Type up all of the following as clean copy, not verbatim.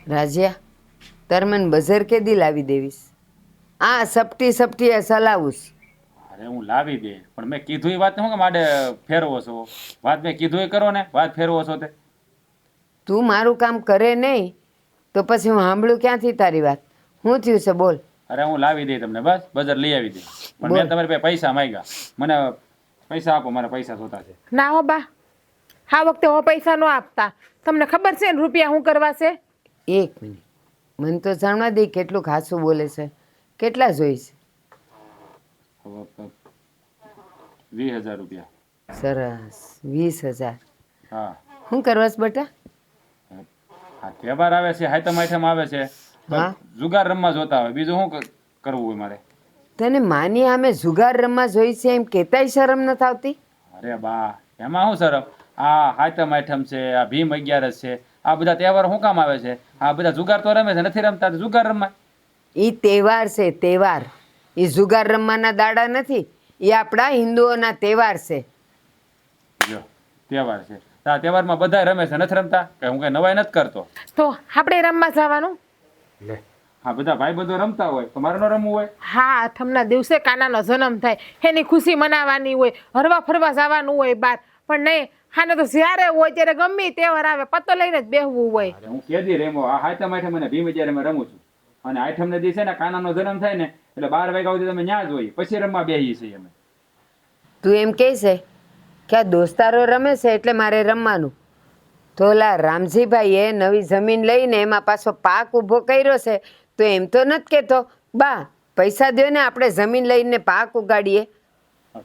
રાજ્યા તાર મને બજાર કેદી લાવી દેવીશ? આ સપટી સપટી સલાવુસ. અરે હું લાવી દે, પણ મેં કીધું એ વાત શું કે માડે ફેરવો છો? વાત મેં કીધું એ કરો ને, વાત ફેરવો છો તે. તું મારું કામ કરે નહીં તો પછી હું સાંભળું ક્યાંથી તારી વાત? શું થયું છે બોલ? અરે હું લાવી દે તમને, બસ બજાર લઈ આવી દે. પણ મેં તમારી પાસે પૈસા માંગ્યા, મને પૈસા આપો, મારે પૈસા જોતા છે. ના હો બા, આ વખતે હો પૈસા ન આપતા. તમને ખબર છે ને રૂપિયા શું કરવા છે? એક મિનિટ, મને તો જાણવા દે કેટલું ખાસું બોલે છે. કેટલા જોઈશ? 20,000 રૂપિયા. સરસ, 20,000. હા. શું કરવાસ બેટા? હા, તહેવાર આવે છે, હાઈતમ આઈટમ આવે છે, હા. જુગાર રમવા જોતા હોય, બીજું શું કરવું હોય મારે? તને માની આમે જુગાર રમવા જોઈ છે એમ કેતાય શરમ નથી આવતી? અરે બા, એમાં શું શરમ? આ હાઈતમ આઈટમ છે, આ ભીમ 11 છે, આ બધા તહેવાર શું કામ આવે છે? આ બધા જુગાર તો રમે છે, નથી રમતા જુગાર રમવા? એ તહેવાર છે, તહેવાર. એ જુગાર રમવાના દાડા નથી, એ આપણા હિન્દુઓના તહેવાર છે. જો તહેવાર છે, આ તહેવારમાં બધા રમે છે, નથી રમતા? કે હું કઈ નવાઈ નથી કરતો? તો આપણે રમવા જવાનું? લે, હા, બધા ભાઈ બધો રમતા હોય તો મારે ન રમવું હોય? હા, આઠમના દિવસે કાનાનો જન્મ થાય, એની ખુશી મનાવવાની હોય, હરવા ફરવા જવાનું હોય બહાર. પણ નહીં, હાને તો જ્યારે હોય ત્યારે ગમે તહેવાર આવે પત્તો લઈને જ બેહવું હોય. અરે હું કેદી રેમો, આ હાઈતમ આઈટમ અને ભીમ 11 માં રમું છું. અને આઈટમ ને દિવસે ને કાનાનો જન્મ થાય ને એટલે 12 વાગ્યા સુધી તમે ન્યા જ હોય, પછી રમવા બેહીએ છીએ અમે. તું એમ કહે છે કે આ દોસ્તારો રમે છે એટલે મારે રમવાનું? તો ઓલા રામજીભાઈએ નવી જમીન લઈને એમાં પાછો પાક ઊભો કર્યો છે, તો એમ તો નથી કહેતો બા પૈસા દો ને આપણે જમીન લઈને પાક ઉગાડીએ?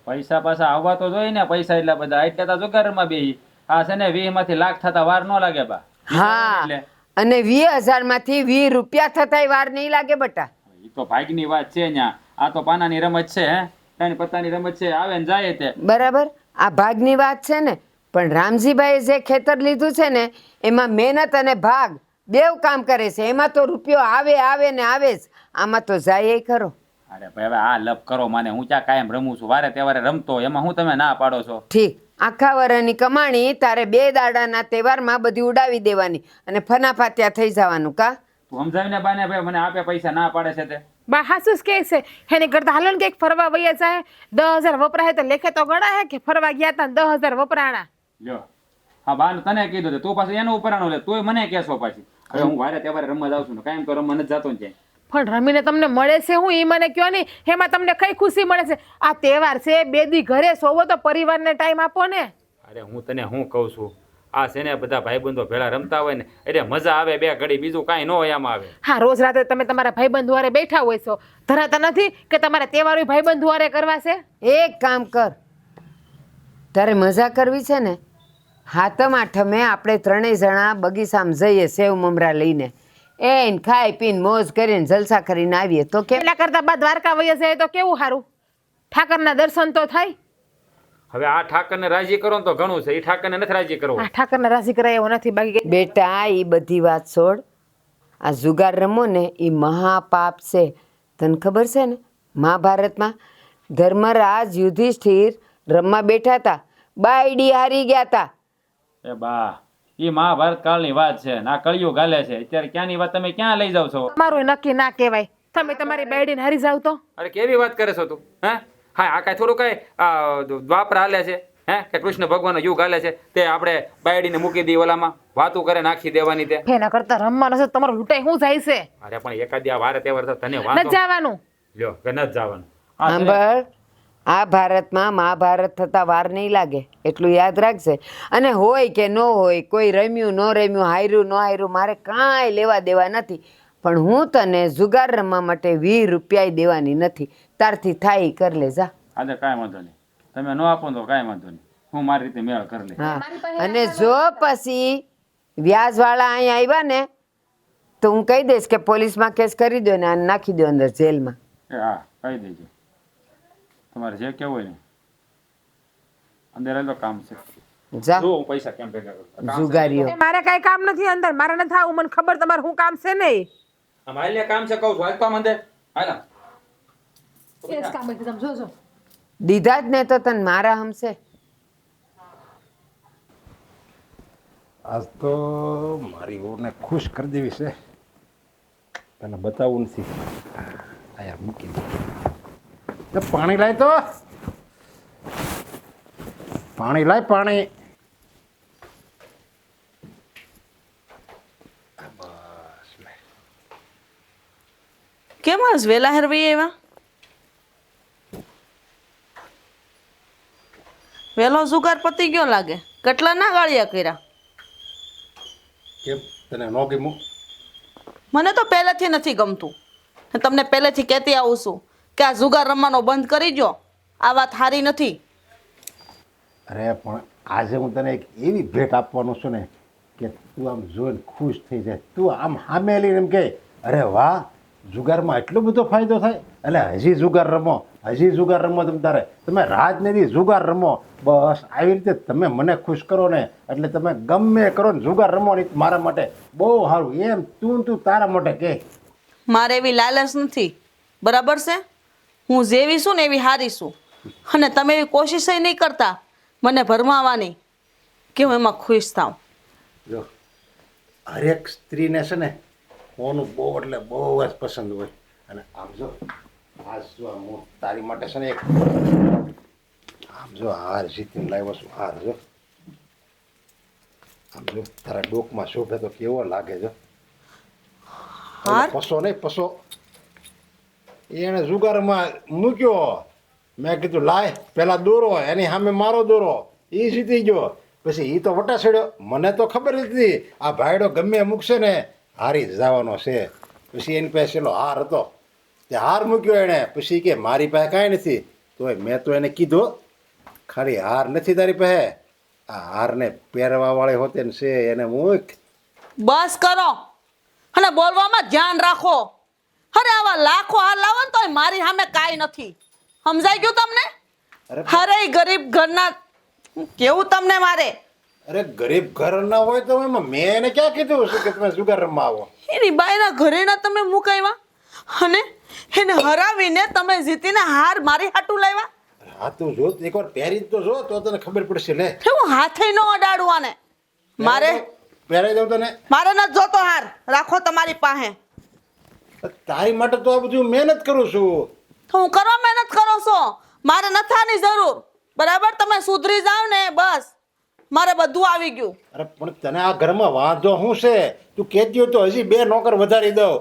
પૈસા પાછા આવવા તો જોઈએ ને, પૈસા એટલા બધા એટલે તો જુગારમાં બેહી. આ છે ને 20 માંથી લાખ થતા વાર ન લાગે બા. હા, એટલે અને 20,000 માંથી 20 રૂપિયા થતાય વાર નહીં લાગે બટા. ઈ તો ભાગની વાત છે ન્યા. આ તો પાનાની રમત છે, હે ત્રણ પત્તાની રમત છે, આવે ને જાય તે. બરાબર, આ ભાગની વાત છે ને, પણ રામજીભાઈએ જે ખેતર લીધું છે ને એમાં મહેનત અને ભાગ બેવ કામ કરે છે. એમાં તો રૂપિયો આવે આવે ને આવે જ, આમાં તો જાય ખરો. અરે ભાઈ હવે આ લપ કરો માને, હું ક્યાં કાયમ રમું છું, વારે તહેવારે રમતો, એમાં હું તમે ના પાડો છો? ઠીક, આખા વરની કમાણી તારે 2 દાડાના તહેવારમાં બધી ઉડાવી દેવાની અને ફનાફાત્યા થઈ જવાનું કા? તું સમજાવીને બાને ભાઈ મને આપે પૈસા ના પાડે છે તે. બા હાસુસ કે છે એની કરતા હાલો ને કંઈક ફરવા વયા જાય. 10,000 વપરાય તો લેખે તો ગણા હે કે ફરવા ગયા તા 10,000 વપરાણા. લ્યો, હા બાન તને કીધું તે, તું પાછું એનું ઉપરાણું લે, તોય મને કહેશો પાછી. હવે હું વારે તહેવારે રમવા જાઉં છું ને, કાયમ તો રમવા નથી જતો ને ક્યાંય. પણ રમીને તમને મળે છે હું એ મને કયો નહીં, એમાં તમને કઈ ખુશી મળે છે? આ તહેવાર છે, 2 દી ઘરે સોવો તો પરિવારને ટાઈમ આપો ને. અરે હું તને શું કહું છું, આ છે ને બધા ભાઈબંધો ભેળા રમતા હોય ને એટલે મજા આવે 2 ઘડી, બીજું કાંઈ ન હોય આમાં આવે. હા, રોજ રાતે તમે તમારા ભાઈબંધુ હારે બેઠા હોય છો, ધરાતા નથી કે તમારા તહેવારો ભાઈબંધુ હારે કરવા છે? એક કામ કર, તારે મજા કરવી છે ને, હાતમ આઠમે આપણે 3 જણા બગીચામાં જઈએ સેવ મમરા લઈને, એને ખાઈ પીને મોજ કરીને જલસા કરીને આવીએ તો કેમ? એના કરતા બા દ્વારકા વયા જાય તો કેવું સારું, ઠાકરના દર્શન તો થાય. હવે આ ઠાકરને રાજી કરો ને તો ઘણું છે, એ ઠાકરને નથી રાજી કરવો. આ ઠાકરને રાજી કરાય એવો નથી. બાકી બેટા એ બધી વાત છોડ, આ જુગાર રમો ને એ મહાપાપ છે. તને ખબર છે ને, મહાભારતમાં ધર્મરાજ યુધિષ્ઠિર રમવા બેઠા હતા, બાયડી હારી ગયા હતા. એ બા, એ મહાભારત કાળની વાત છે, ના કળિયુગ હાલે છે, અત્યારે ક્યાંની વાત તમે ક્યાં લઈ જાવ છો? તમારું નક્કી ના કહેવાય, તમે તમારી બાયડીને હારી જાવ તો. અરે કેવી વાત કરે છો તું? હે હા, આ કાંઈ થોડું કાંઈ દ્વાપર હાલે છે, હે કે કૃષ્ણ ભગવાનનો યુગ હાલે છે તે આપણે બાયડીને મૂકી દઈએ ઓલામાં વાતું કરે નાખી દેવાની તે? એના કરતા રમવાનું છે, તમારું લૂંટાઈ શું જાય છે? અરે પણ એકાદી આ વારે તહેવાર તો તને ન વાંધો જવાનું. લ્યો કે નથી જવાનું? સાંભળ, આ ભારતમાં મહાભારત થતા વાર નહીં લાગે એટલું યાદ રાખજે. અને હોય કે ન હોય, કોઈ રમ્યું ન રમ્યું, હાર્યું ન હાર્યું, મારે કાંઈ લેવા દેવા નથી. પણ હું તને જુગાર રમવા માટે 20 રૂપિયા દેવાની નથી. તારથી થાય કર લે જા. આજે કાંઈ વાંધો નહીં, તમે ન આપો તો કાંઈ વાંધો નહીં, હું મારી રીતે મેળ કરી લઈશ. હા, અને જો પછી વ્યાજવાળા અહીંયા આવ્યા ને તો હું કહી દઈશ કે પોલીસમાં કેસ કરી દો ને આને નાખી દો અંદર જેલમાં. એ હા, કહી દેજો, તમારે જે કેવું હોય ને. અંદર આવેલો કામ છે, જા જો હું પૈસા કેમ ભેગા કરું. જુગારીઓ. મારે કઈ કામ નથી અંદર, મારે નથી આવું, મને ખબર તમારે શું કામ છે નહીં. અમારે કામ છે કહું છું, હાલ તો આમ અંદર હાલ. જોજો દીધા જ ને તો તને મારા હમશે. આજ તો મારી વહુને ખુશ કરી દેવી છે. તને બતાવવું નથી. આ યાર મૂકી દે. પાણી લાય તો, પાણી લાય, પાણી. કેમ આજ વેલા હેરવી એવા વેલો જુગાર પતી ગયો લાગે. કેટલા ના ગાળિયા કર્યા. કેમ તને ન ગમ્યું? મને તો પહેલેથી નથી ગમતું. ને તમને પહેલેથી કહેતી આવું છું કે આ જુગાર રમવાનો બંધ કરી દો. આ વાત સારી નથી. અરે પણ આજે હું તને એક એવી ભેટ આપવાનો છું ને કે તું આમ જોઈને ખુશ થઈ જાય. તું આમ સામે લઈને એમ કહે, અરે વાહ, જુગારમાં એટલો બધો ફાયદો થાય. એટલે હજી જુગાર રમો, હજી જુગાર રમો. તમે રાત ને દી જુગાર રમો. બસ આવી રીતે તમે મને ખુશ કરો ને એટલે તમે ગમે કરો ને જુગાર રમો ને મારા માટે બહુ સારું. એમ તું તારા માટે કે મારે એવી લાલચ નથી, બરાબર છે? હું જેવી છું ને એવી હારી છું. અને તમે એવી કોશિશ નહીં કરતા મને ભરમાવાની કે હું એમાં ખુશ થાઉં. જો હરેક સ્ત્રીને છે ને હોનું બહુ એટલે બહુ જ પસંદ હોય. અને આમ જો આ જો હું તારી માટે છે ને એક આમ જો હાર જીતીને લાવ્યો છું. હાર જો આમ જો તારા ડોકમાં શોભે તો કેવો લાગે. જો હાર? પસો નહીં, પસો એને જુગારમાં મૂક્યો. મેં કીધું લાય પેલા દોરો, એની સામે મારો દોરો, એ જીતી ગયો. પછી એ તો વટા છેડ્યો. મને તો ખબર નથી આ ભાઈડો ગમે મૂકશે ને હારી જ જવાનો છે. પછી એની પાસે પેલો હાર હતો, તે હાર મૂક્યો એણે. પછી કે મારી પાસે કાંઈ નથી. તોય મેં તો એને કીધું ખાલી હાર નથી તારી પાસે, આ હારને પહેરવા વાળી હોતે ને છે એને મૂક. બસ કરો અને બોલવામાં ધ્યાન રાખો. અરે આવા લાખો હાર લાવો ને તોય મારી સામે કાંઈ નથી. સમજાઈ ગયું તમને? અરે ગરીબ ઘરના કેવું તમને મારે. અરે ગરીબ ઘર ના હોય તો એમાં મેં એને ક્યાં કીધું છે કે તમે જુગાર રમવા આવો? એની બાઈના ઘરેના તમે મુકાવ્યા અને એને હરાવીને તમે જીતીને હાર મારી હાટું લાવ્યા. હા તું જો એકવાર પહેરી તો જો તો તને ખબર પડશે. લે હું હાથે ન અડાડું આને. મારે પહેરાઈ દઉં તને. મારે નથી જોતો હાર, રાખો તમારી પાસે. તારી માટે તો આ બધું મહેનત કરું છું. હું કરવા મહેનત કરો છો? મારે નથાની જરૂર. બરાબર, તમે સુધરી જાવ ને બસ મારે બધું આવી ગયું. અરે પણ તને આ ઘરમાં વાંધો શું છે? તું કહેતી હોય તો હજી 2 નોકર વધારી દઉં.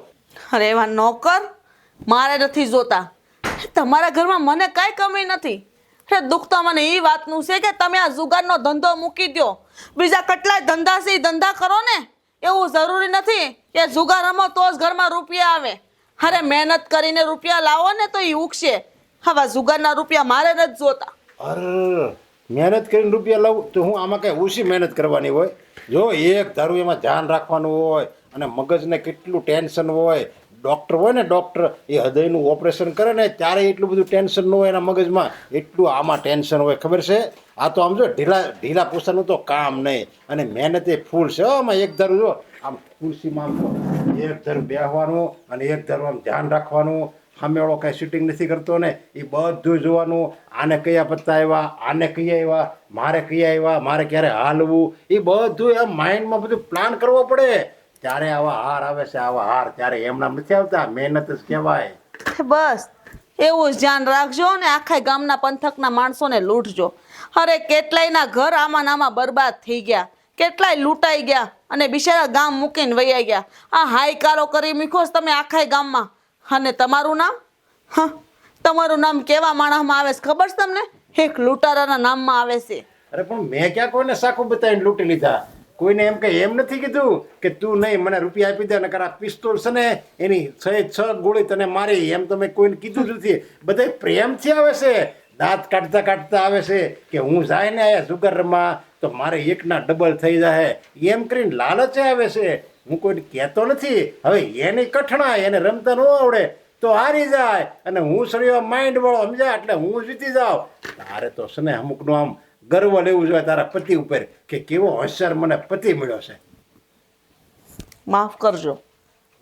અરે એવા નોકર મારે નથી જોતા. તમારા ઘરમાં મને કાંઈ કમી નથી. અરે દુઃખ તો મને એ વાતનું છે કે તમે આ જુગારનો ધંધો મૂકી દો. બીજા કેટલાય ધંધા છે એ ધંધા કરો ને. એવું જરૂરી નથી કે જુગાર રમો તો જ ઘરમાં રૂપિયા આવે. અરે મહેનત કરીને રૂપિયા લાવો ને તો એ ઉગશે. હવે જુગારના રૂપિયા મારે નથી જોતા. અરે મહેનત કરીને રૂપિયા લાવું તો હું આમાં કાંઈ ઓછી મહેનત કરવાની હોય? જો એક ધારું એમાં ધ્યાન રાખવાનું હોય અને મગજને કેટલું ટેન્શન હોય. ડૉક્ટર હોય ને, ડૉક્ટર એ હૃદયનું ઓપરેશન કરે ને ત્યારે એટલું બધું ટેન્શન ન હોય એના મગજમાં, એટલું આમાં ટેન્શન હોય. ખબર છે? આ તો આમ જો ઢીલા પૂછાનું તો કામ નહીં. અને મહેનત એ ફૂલ છે. આમાં એક ધારું જો આમ ખુરશીમાં આમ તો એક ધારું બેસવાનું અને એક ધારું આમ ધ્યાન રાખવાનું. સામેવાળો કાંઈ શૂટિંગ નથી કરતો ને એ બધું જોવાનું. આને કયા પત્તા આવ્યા, આને કયા આવ્યા, મારે કયા આવ્યા, મારે ક્યારે હાલવું, એ બધું એમ માઇન્ડમાં બધું પ્લાન કરવો પડે. ત્યારે આવા હાર આવે છે. આવા હાર ત્યારે એમના નથી આવતા, મહેનત જ કહેવાય. બસ એવું જ ધ્યાન રાખજો ને આખા ગામના પંથકના માણસોને લૂંટજો. અરે કેટલાયના ઘર આમાં નામાં બરબાદ થઈ ગયા, કેટલાય લૂંટાઈ ગયા અને બિચારા ગામ મૂકીને વૈયા ગયા. આ હાયકારો કરી મૂક્યો તમે આખા ગામમાં. અને તમારું નામ? હા, તમારું નામ કેવા માણસમાં આવે છે ખબર છે તમને? એક લૂંટારાના નામમાં આવે છે. અરે પણ મેં ક્યાં કોઈને સાખું બતાવીને લૂંટી લીધા? કોઈને એમ કઈ એમ નથી કીધું કે તું નહીં મને રૂપિયા આપી દે, નકર આ પિસ્તોલ છે ને એની 6 ગોળી તને મારી, એમ તો મેં કોઈને કીધું જ નથી. બધા પ્રેમથી આવે છે, દાંત કાઢતા કાઢતા આવે છે કે હું જાય ને આયા જુગાર રમવા તો મારે એકના ડબલ થઈ જાય, એમ કરીને લાલચે આવે છે. હું કોઈને કહેતો નથી. હવે એની કઠણા, એને રમતા ન આવડે તો હારી જાય અને હું સળિયો માઇન્ડ વાળો સમજાય એટલે હું જીતી જાઉં. તારે તો છે ને અમુકનું આમ ગર્વ લેવું જોઈએ તારા પતિ ઉપર કે કેવો હોશિયાર મને પતિ મળ્યો છે. માફ કરજો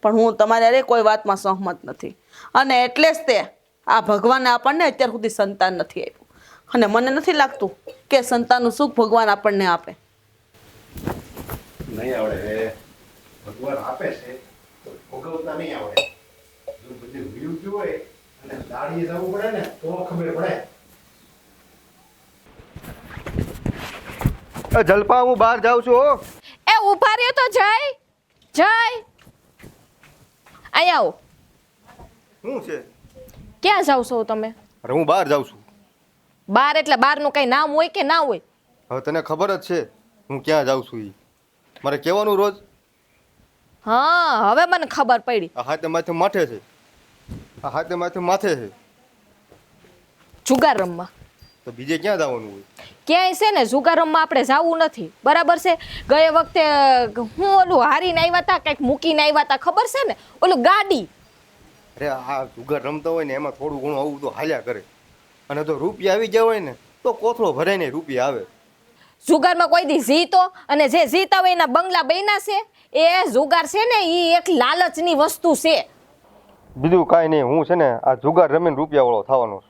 પણ હું તમારી અરે કોઈ વાતમાં સહમત નથી. અને એટલે જ તે આ ભગવાને આપણને અત્યાર સુધી સંતાન નથી આપ્યું. અને મને નથી લાગતું કે સંતાનનું સુખ ભગવાન આપણને આપે. નહીં આવડે, ભગવાન આપે છે ભોગવતા નહીં આવડે. જો બધું ભૂલ્યું ગયું હોય અને દાડીએ જવું પડે ને તો ખબર પડે. જલપા હું બહાર જાઉં છું હો. એ ઊભા રહ્યો તો જય અહીંયા આવો. શું છે? ક્યાં જાવ છો તમે? અરે હું બહાર જાઉં છું. બાર એટલે બારનું કઈ નામ હોય કે ના હોય? હવે તને ખબર જ છે હું ક્યાં જાઉં છું ઈ. મારે કહેવાનું રોજ. હા હવે મને ખબર પડી. આ હાથે માથે માથે છે. આ હાથે માથે માથે છે. જુગાર રમવા. તો બીજે ક્યાં જવાનું હોય? ક્યાંય છે ને જુગાર રમવા આપણે જાવું નથી, બરાબર છે? ગયે વખતે હું ઓલું હારીને આવ્યા હતા, કંઈક મૂકીને આવ્યા હતા, ખબર છે ને? ઓલું ગાડી. અરે આ જુગાર રમતા હોય ને એમાં થોડું ઘણું આવું તો હાલ્યા કરે. અને તો રૂપિયા આવી ગયા હોય ને તો કોથળો ભરાય ને રૂપિયા આવે. જુગારમાં કોઈ દી જીતો અને જે જીતા હોય એના બંગલા બન્યા છે. એ જુગાર છે ને એ એક લાલચની વસ્તુ છે. બીજું કાંઈ નહીં, હું છે ને આ જુગાર રમીને રૂપિયાવાળો થવાનો છું.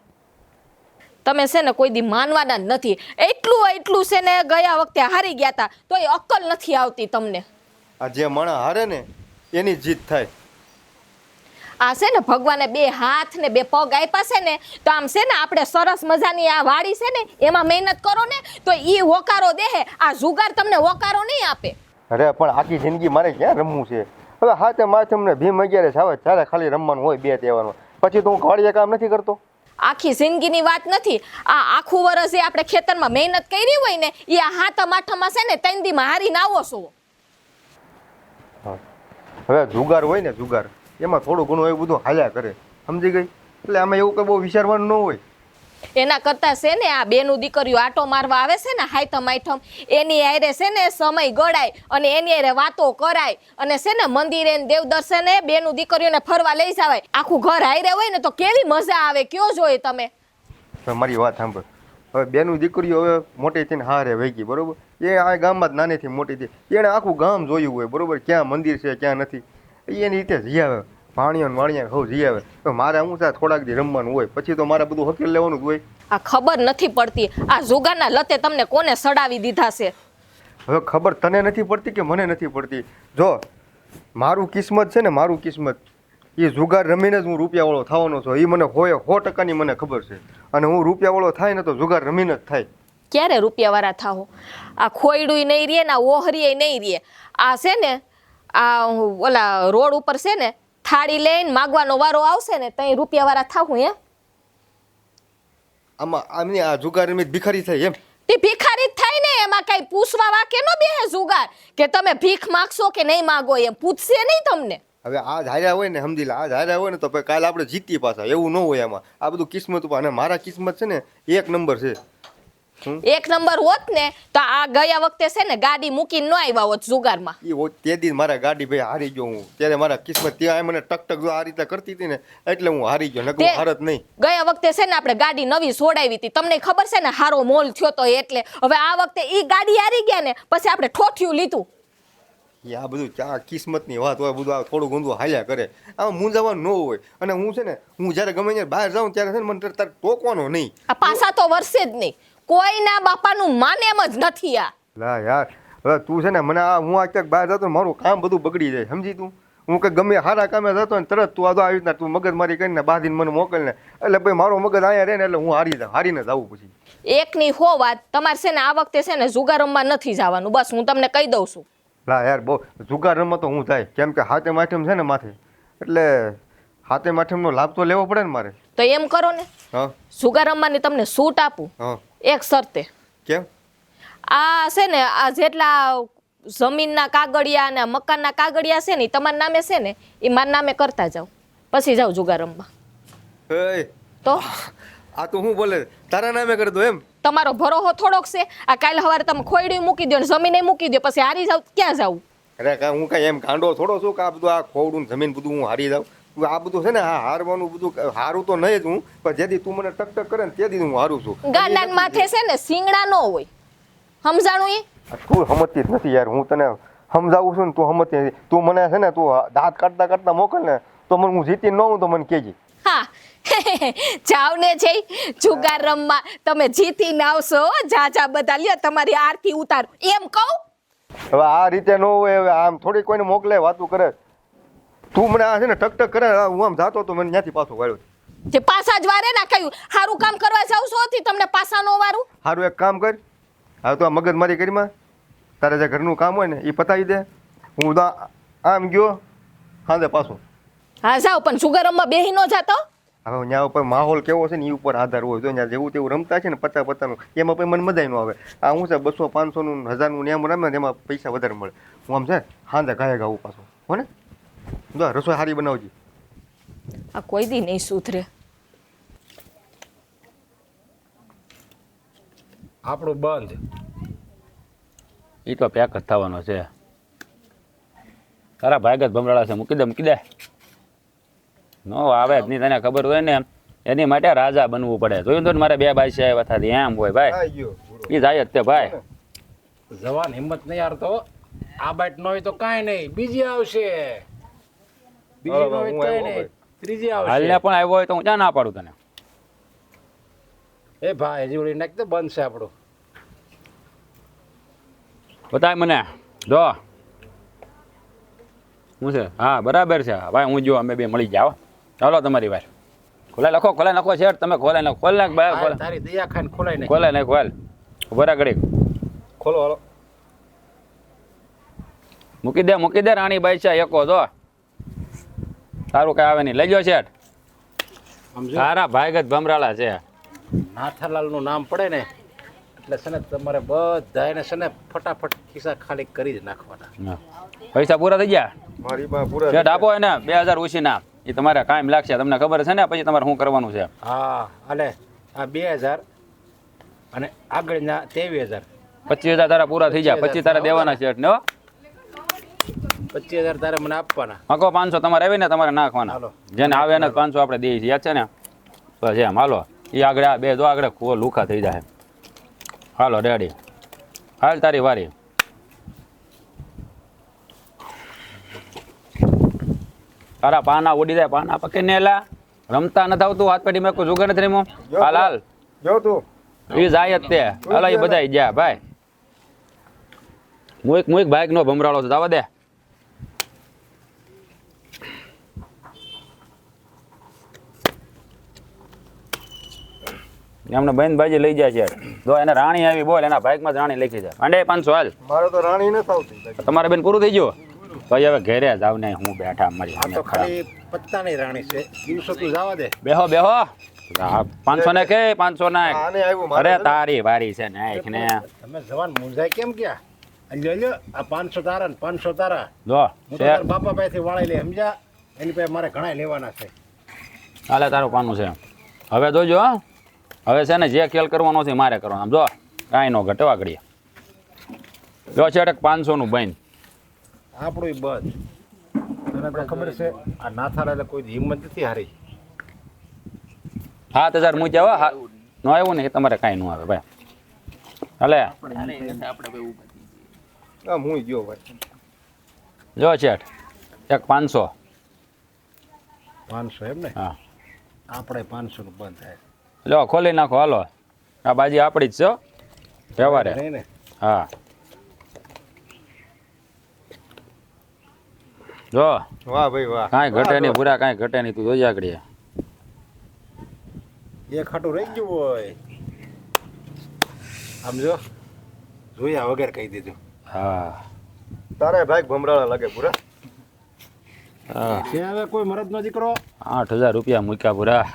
તમે છે ને કોઈ દી માનવાના જ નથી. એટલું છે ને ગયા વખતે હારી ગયા હતા તો એ અક્કલ નથી આવતી તમને. આ જે માણસ હારે ને એની જીત થાય. આ છે ને ભગવાને બે હાથ ને બે પગ આપ્યા છે ને તો આમ છે ને આપણે સરસ મજાની આ વાડી છે ને એમાં મહેનત કરો ને તો ઈ હોકારો દેહે. આ જુગાર તમને હોકારો નહીં આપે. અરે પણ આખી જિંદગી મારે ક્યાં રમવું છે? હવે હાથે માથે અમને ભીમ 11 આવે ત્યારે ખાલી રમવાનું હોય 2 તહેવારનું. પછી તો હું ઘડીએ કામ નથી કરતો. આખી જિંદગીની વાત નથી. આ આખું વર્ષ જે આપણે ખેતરમાં મહેનત કરી હોય ને એ આ હાથમ આઠમમાં છે ને 3 દીમાં હારીને આવો છો. હવે જુગાર હોય ને જુગાર એમાં થોડું ઘણું એવું બધું હાલ્યા કરે, સમજી ગઈ? એટલે આમાં એવું કંઈ બહુ વિચારવાનું ન હોય. એના કરતા છે ને આ બેનું દીકરીઓ આટો મારવા આવે છે ને હાયથમ આઠમ એની હારે છે ને સમય ગળાય અને એની હારે વાતો કરાય અને છે ને મંદિરે ને દેવ દર્શને બેનું દીકરીઓને ફરવા લઈ જવાય. આખું ઘર હારે હોય ને તો કેવી મજા આવે કયો જોઈએ તમે. હવે મારી વાત સાંભળ. હવે બેનું દીકરીઓ હવે મોટી થઈને હારે વહી ગઈ, બરોબર? એ આ ગામમાં જ નાનીથી મોટી થઈ, એણે આખું ગામ જોયું હોય, બરોબર? ક્યાં મંદિર છે ક્યાં નથી એની રીતે જઈ આવે. ભાણિયો ને વાણિયા હવ જઈ આવે. તો મારે હું ત્યાં થોડાક દી રમવાનું હોય, પછી તો મારે બધું હકેલ લેવાનું જ હોય. આ ખબર નથી પડતી આ જુગારના લતે તમને કોને સડાવી દીધા છે. હવે ખબર તને નથી પડતી કે મને નથી પડતી? જો મારું કિસ્મત છે ને, મારું કિસ્મત એ જુગાર રમીને જ હું રૂપિયાવાળો થવાનો છું. એ મને 100% મને ખબર છે. અને હું રૂપિયાવાળો થાય ને તો જુગાર રમીને જ થાય. ક્યારે રૂપિયાવાળા થાઓ? આ ખોયડું નહીં રે ને આ ઓહરીએ નહીં રે. આ છે ને આ ઓલા રોડ ઉપર છે ને થાળી લઈને માગવાનો વારો આવશે ને તઈ રૂપિયાવાળા થાવું. હે આમાં આમની આ જુગાર રમી ભિખારી થાય એમ? તે ભિખારી જ થાય ને. એમાં કઈ પૂછવા વાકે નો બેહે જુગાર કે તમે ભીખ માગશો કે નહીં માગો એમ પૂછશે નહીં તમને. હવે આજ હાર્યા હોય ને, સમજી લે, આજ હાર્યા હોય ને તો પછી કાલે આપણે જીતીએ પાછા, એવું ન હોય. આમાં આ બધું કિસ્મત ઉપર. અને મારા કિસ્મત છે ને 1 નંબર છે. 1 નંબર હોત ને તો આ ગયા વખતે છે ને ગાડી મૂકીને ન આવ્યા હોત જુગારમાં. એ તે દી મારા ગાડી ભાઈ હારી ગયો હું, ત્યારે મારા કિસ્મત ત્યાં મને ટક જો આ રીતે કરતી હતી ને એટલે હું હારી ગયો, નકર હું હારત નહીં. ગયા વખતે છે ને આપણે ગાડી નવી છોડાવી હતી, તમને ખબર છે ને હારો મોલ થયો તો એટલે. હવે આ વખતે ઈ ગાડી હારી ગયા ને પછી આપણે ઠોઠિયું લીધું. આ બધું ચા કિસ્મતની વાત હોય, બધું આ થોડું ઘણું હાલ્યા કરે. આમાં મૂંઝાવાનું ન હોય. અને હું છે ને હું જ્યારે ગમે ત્યારે બહાર જાઉં ત્યારે છે ને મને તારે ટોકવાનો નહીં. આ પાછા તો વરસે જ નહીં. કોઈના બાપાનું માને એમ જ નથી. આ લા યાર, હવે તું છે ને મને આ હું આ ક્યાંક બહાર જતો ને મારું કામ બધું બગડી જાય, સમજી તું? હું કંઈક ગમે સારા કામે જતો ને તરત તું આવી રીતના તું મગજમારી કરીને બાંધીને મને મોકલ ને એટલે ભાઈ મારો મગજ અહીંયા રહે ને એટલે હું હારીને જાઉં. પછી એકની હો વાત. તમારે છે ને આ વખતે છે ને જુગાર રમવા નથી જવાનું, બસ હું તમને કહી દઉં છું. લા યાર, બહુ જુગાર રમવા તો હું થાય, કેમ કે હાથે માઠમ છે ને માથે, એટલે હાથે માઠમનો લાભ તો લેવો પડે ને મારે. તો એમ કરો ને, હા, જુગાર રમવાની તમને છૂટ આપું, હા. એક શરતે. કેમ? આ છે ને આ જેટલા જમીનના કાગળિયા અને મકાનના કાગળિયા છે ને ઈ તમારા નામે છે ને એ મારા નામે કરતા જાવ, પછી જાવ જુગાર રમવા. એ તો આ તો હું બોલે તારા નામે કરી દો એમ? તમારો ભરોહો થોડોક છે? આ કાલે સવારે તમે ખોયડી મૂકી દો ને જમીને મૂકી દો પછી હારી જાવ, ક્યાં જાવ? અરે હું કાંઈ એમ ગાંડો થોડો છું કે આ બધું આ ખોવડું જમીન બધું હું હારી જાઉં? આ બધું છે ને આ હારવાનું બધું હારું તો નહીં જ હું, પણ જેથી તું મને ટક કરે ને તેથી હું હારું છું. ગાંડાન માથે છે ને સિંગડા ન હોય, સમજાણું? એ તું સમજતી જ નથી યાર. હું તને સમજાવું છું ને તું સમજતી નથી. તું મને છે ને તું દાંત કાઢતા કાઢતા મોકલ ને તો મને હું જીતી ન હોઉં તો મને કહેજે. હા જાવ ને જઈ જુગાર રમવા, તમે જીતીને આવશો. જા બધા લ્યો તમારી આરતી ઉતારો એમ કહું. હવે આ રીતે ન હોય. હવે આમ થોડી કોઈને મોકલે વાતું કરે. તું મને આ છે ને ટક ટક કરે હું આમ જાતો તો મને ત્યાંથી પાછો વાળ્યો તે પાસા જ વારે નાખાયું સારું કામ કરવા જાવ છો થી તમને પાસા નો વારું સારું એક કામ કર હવે તો આ મગજ મારી કરીમાં તારે જે ઘરનું કામ હોય ને એ પતાવી દે હું તો આમ ગયો સાંજે પાછો હા જાઓ પણ સુગરમમાં બેહી નો જાતો હવે ત્યાં ઉપર માહોલ કેવો છે ને એ ઉપર આધાર હોય જો ત્યાં જેવું તેવું રમતા છે ને પચાનું એમાં પછી મને મજા ન આવે આ હું છે 200 500નું 1000નું નિયમ રમે ને એમાં પૈસા વધારે મળે હું આમ છે સાંજે ગાયે ગાવું પાછો હો ને જો રસોઈ સારી બનાવજી આ કોઈ દી નહીં સુધરે આપણું બંધ એ તો પેક જ થવાનો છે તારા ભાઈ જ ભમરાળા છે મૂકી દે નો આવે જ નહીં તને ખબર હોય ને એની માટે રાજા બનવું પડે જોયું તો ને મારે 2 બાઈ છે આવ્યા થતી એમ હોય ભાઈ એ જાય જ તે ભાઈ જવાન હિંમત નહીં હારતો આ બાઈટ ન હોય તો કાંઈ નહીં બીજી આવશે બીજી ન હોય તો કાંઈ નહીં ત્રીજી આવશે હાલને પણ આવ્યો હોય તો હું ક્યાં ના પાડું તને એ ભાઈ જીવડી નાખ તો બંધ છે આપણું બતાય મને જો શું છે હા બરાબર છે ભાઈ હું જો અમે બે મળી જાઓ ચાલો તમારી વાત ખોલાઈ નાખો શેઠ તમે ખોલાઈ નાખો ખોલ નાખ ભાઈ ખોલ તારી દયા ખાઈને ખોલાઈ નાખ ખોલાઈ નાખો હાલ ઉભા ઘડી ખોલો હાલો મૂકી દે રાણી બાઈ છે એકો જો તારું કઈ આવે નહીં લઈ જાઓ શેઠ સમજો તારા ભાઈ જ ભમરાળા છે નાથાલાલ નું નામ પડે ને એટલે છે ને તમારે બધાને છે ને ફટાફટ ખિસ્સા ખાલી કરી જ નાખવાના હા. પૈસા પૂરા થઈ ગયા મારી પાસે પૂરા શેઠ આપો એને 2000 ઓછી ના એ તમારે કાયમ લાગશે તમને ખબર છે ને પછી તમારે શું કરવાનું છે હા અને આ 2000 અને આગળના 23000 25,000 તારા પૂરા થઈ જાય 25 તારા દેવાના શેઠ ને હો 25000 તારે મને આપવાના મકો 500 તમારે આવીને તમારે નાખવાના હાલો. જેને આવે એને 500 આપણે દઈએ છીએ યાદ છે ને બસ એમ હાલો એ આગળ આ બે જો આગળ લુખા થઈ જાય હાલો રેડી હાલ તારી વારી તારા પાના ઉડી જાય પાના પકડી ને એલા રમતા નથી આવતું હાથ પેઢી મેં કોઈ જુગાર નથી રમ્યો હાલ હાલ જો તું એ જાય જ તે હાલ એ બધા ગયા ભાઈ મુઈક બાઈક નો ભમરાળો છે જવા દે એમને બેન બાજી લઈ જાય છે જો એને રાણી આવી બોલ એના બાઈકમાં જ રાણી લખી છે અંડે 500 હાલ મારે તો રાણી નથી આવતી તમારે બેન પૂરું થઈ ગયું ભાઈ હવે ઘરે જાવ ને હું બેઠા મારી આ તો ખાલી પત્તાની રાણી છે દિવસો તું જવા દે બેહો 500 ને કે 500 નાખ આને આવ્યું મારે અરે તારી વારી છે નાખ ને તમે જવાન મૂંઝાય કેમ ગયા લ્યો આ 500 તારા ને 500 તારા જો હું તો તારા બાપા પાસેથી વાળી લે સમજ્યા એની પાસે મારે ઘણા લેવાના છે હાલે તારું પાનું છે હવે જોજો હો. હવે છે ને જે ખેલ કરવાનો છે મારે કરવાનો આમ જો કાંઈ નો ઘટવા ઘડીએ જો છેટક 500 નું બન આપણું બસ તને તો ખબર છે આ નાથાલા એટલે કોઈ હિંમત નથી હારી 7000 મૂક્યા હો નો આવ્યું ને એ તમારે કાંઈ ન આવે ભાઈ હાલે આમ હું ગયો ભાઈ જો શેઠ એક 500 500 એમ ને હા આપણે 500 નું બંધ થાય લો ખોલી નાખો હાલો આ બાજી આપણી જ છે હો. વ્યવહારે નહીં ને હા જો વાહ ભાઈ વાહ કાંઈ ઘટે નહીં પૂરા કાંઈ ઘટે નહીં તું જોઈ આગળ એક ખાટું રહી ગયું હોય આમ જો જોયા વગર કહી દીધું હા તારે ભાઈ ભમરાળા લાગે પૂરા હા છે હવે કોઈ મરદનો દીકરો 8000 રૂપિયા મૂક્યા પૂરા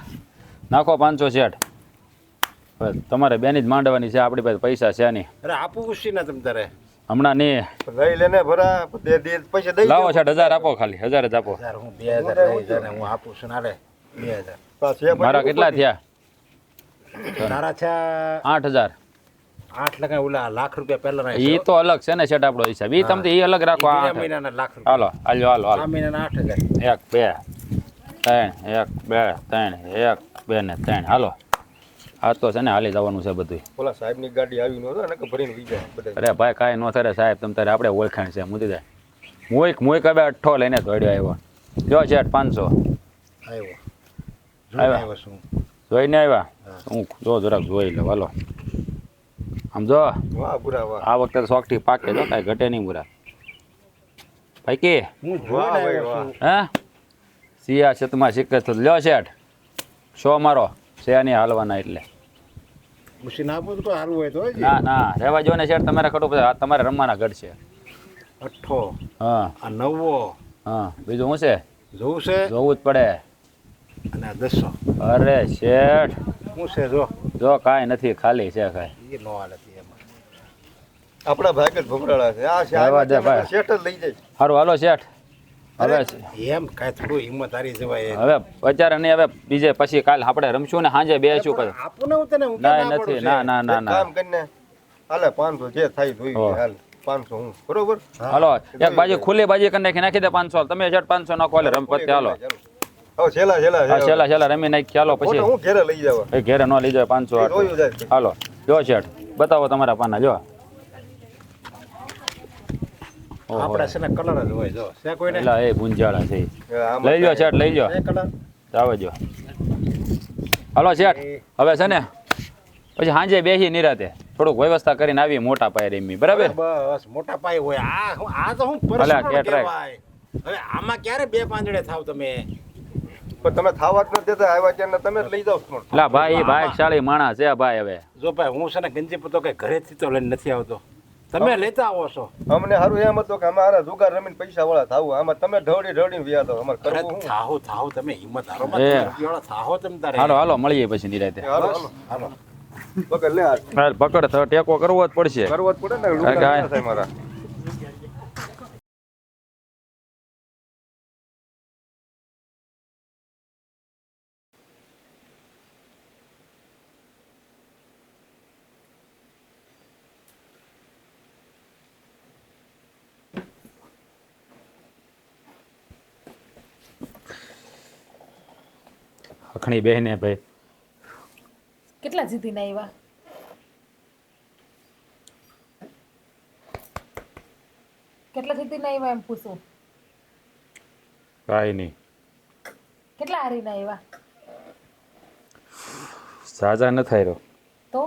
નાખો 500 શેઠ હવે તમારે બેની જ માંડવાની છે આપણી પાસે પૈસા છે નહીં અરે આપું ઉછી ના તમ તારે હમણાં નહીં લઈ લેને ભરા દે પૈસા દઈ લાવો શેઠ 1000 આપો ખાલી 1000 જ આપો યાર હું 2000 લઈ જાને હું આપું છું નાલે 2000 પાછે મારા કેટલા થયા તારા છે 8000 8 લખા ઓલા લાખ રૂપિયા પહેલા ઈ તો અલગ છે ને શેઠ આપણો હિસાબ ઈ તમને ઈ અલગ રાખો આ મહિનાના લાખ રૂપિયા હાલો આ મહિનાના 8000 1 2 3 1 2 ને 3 હાલો આ તો છે ને હાલી જવાનું છે બધું ઓલા સાહેબ ની ગાડી આવી નહોતો ને કે ભરીને વી જાય બધા અરે ભાઈ કાંઈ નો થાય સાહેબ તમ તારે આપણે ઓળખાણ છે મૂકી દે મુઈક હવે 8 લઈને દોડ્યો આવ્યો જો શેઠ 500 આવ્યો જોઈને આવ્યો છું જોઈને આવ્યા હું જો જરાક જોઈ લો હાલો આમ જો વાહ પૂરા વાહ આ વખતે તો શોખથી પાકે જો કાંઈ ઘટે નહીં પૂરા ભાઈ કે હું વાહ જોઈને ભાઈ આવ્યો વાહ છું હે સિયા શતમાં સિક્કે તો લ્યો શેઠ 100 મારો છે નહીં હાલવાના એટલે ઉછી ના આપો તો કોઈ સારું હોય તો હજી. ના ના રહેવા જો ને શેઠ તમારે ખોટું પછી તમારે રમવાના ઘટ છે અઠ્ઠો હા આ નવવો હા બીજું શું છે જોવું છે જોવું જ પડે અને આ 10 અરે શેઠ શું છે જો જો કાંઈ નથી ખાલી છે કાંઈ એ નો હાલે છે એમાં. આપણા ભાગ જ ભમરાળા છે આ છે રહેવા દે ભાઈ. શેઠ જ લઈ જાય સારું હાલો શેઠ હવે એમ કાંઈ થોડું હિંમત હારી જવાય હવે અત્યારે નહીં હવે બીજે પછી કાલ આપણે રમશું ને સાંજે બેસું પછી આપું ને હું તને હું ના ક્યાં ના નથી પાડું ના છે? ના ના એક ના કામ કરીને હાલે 500 જે થાય જોઈ હો. હાલ 500 હું બરોબર હાલો એક બાજુ ખુલ્લી બાજી કરી નાખી દે 500 તમે શેઠ 500 નાખો હાલે રમ પતે હાલો હવે છેલ્લા છેલ્લા હા છેલ્લા છેલ્લા રમી નાખી હાલો પછી હું ઘેરે લઈ જાવ એ ઘેરે ન લઈ જાય 500 જોયું જાય હાલો જો શેઠ બતાવો તમારા પાના જો ઓહો. આપણા છે ને કલર જ હોય જો છે કોઈને એલા એ ગુંજાળા છે ઈ. આમાં લઈ લો શેઠ લઈ લો છે કલર જાવે જો હાલો શેઠ હવે છે ને પછી સાંજે બેસી નિરાતે થોડુંક વ્યવસ્થા કરીને આવી મોટા પાયે રમી બરાબર બસ મોટા પાયે હોય આ તો હું ભલે, personal કે ટ્રેક. કહેવાય. હવે આમાં ક્યારે બે પાંદડે થાવ તમે પણ તમે થાવા જ નથી દેતા આવ્યા ત્યાં તમે જ લઈ જાવ છો. લા ભાઈ ભાગશાળી માણસ છે ભાઈ હવે જો ભાઈ હું છે ને ગંજી પતો કઈ ઘરેથી તો લઈને નથી આવતો તમે લેતા આવો છો અમને સારું એમ હતું કે અમારા જુગાર રમીને પૈસા વાળા થાવું આમાં તમે ઢવડી વ્યા દો અમારે અરે કરવું શું? થાહો થાહો તમે હિંમત હારો એ. થાહો તમે તારે હાલો હાલો મળીએ પછી નિરાતે હાલો હાલો હાલો પકડ લે આ હાલ, પકડ તો ટેકો કરવો જ પડશે કરવો જ પડે ને કાંઈ લુગડા કાંઈ. ના થાય મારા અખણી બહેને ભાઈ કેટલા જીતીને આવ્યા કેટલા જીતીને આવ્યા એમ પૂછું કાંઈ નહીં કેટલા હારીને આવ્યા સાજા ન થાય રહ્યો તો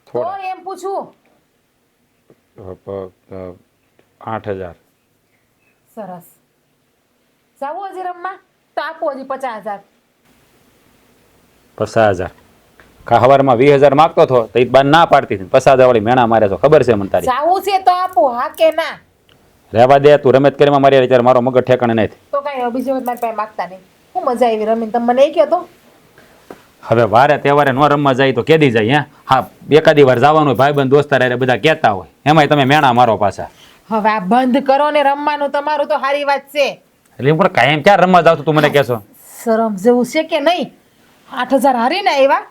થોડા એમ પૂછું 8000 સરસ જાવું હજી રમવા તો આપો હજી 50,000 50,000 કા હવારમાં 20,000 માંગતો હતો તો ઈ બાર ના પાડતી હતી 50,000 વાળી મેણા મારે તો ખબર છે મને તારી જાવું છે તો આપો હા કે ના રહેવા દે તું રમત કરીમાં મારી અત્યારે મારો મગજ ઠેકાણે નથી તો કાંઈ બીજી વખત મારી પાસે માગતા નહીં હું મજા આવી રમીને તમે મને એ કહો તો હવે વારે તહેવારે ન રમવા જાય તો કેદી જાય હે હા એકાદી વાર જવાનું હોય ભાઈબંધ દોસ્તાર હારે બધા કહેતા હોય એમાંય તમે મેણા મારો પાછા હવે આ બંધ કરો ને રમવાનું તમારું તો સારી વાત છે એટલે હું પણ કાયમ ક્યાં રમવા જાવ તું મને કહેશો શરમ જેવું છે કે નહીં 8,000 હારીને આવ્યા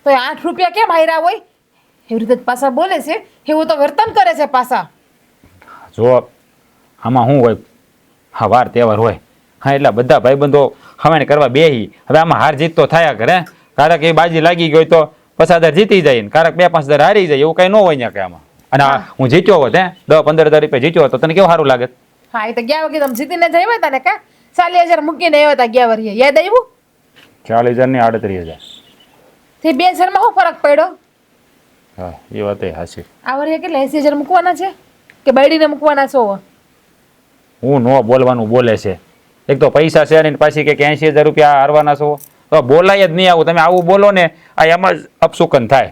તો એ 8 રૂપિયા કેમ હાર્યા હોય એવી રીતે જ પાછા બોલે છે એવું તો વર્તન કરે છે પાછા જો આમાં શું હોય હા વાર તહેવાર હોય હા એટલે બધા ભાઈબંધો હવાને કરવા બેહી હવે આમાં હાર જીત તો થયા કરે કારક એ બાજી લાગી ગઈ તો 50,000 જીતી જાય ને કારક 2-5,000 હારી જાય એવું કઈ ન હોય ને કે આમાં અને આ હું જીત્યો હોત હે 10-15,000 રૂપિયા જીત્યો હોત તો તને કેવું સારું લાગે હા એ તો ગયા વખતે તમે જીતીને જ આવ્યા હતા ને કા 40,000 મૂકીને આવ્યા હતા ગયા વરીએ યાદ આવ્યું 40,000 ને 38,000 તે 2,000 માં શું ફરક પડ્યો હા એ વાત એ હાચી આ વરીએ કેટલા 80,000 મૂકવાના છે કે બાયડીને મૂકવાના છો હું નો બોલવાનું બોલે છે એક તો પૈસા છે ને પાછી કે 80,000 રૂપિયા હારવાના છો તો બોલાય જ નહીં આવું તમે આવું બોલો ને આ એમ જ અપશુકન થાય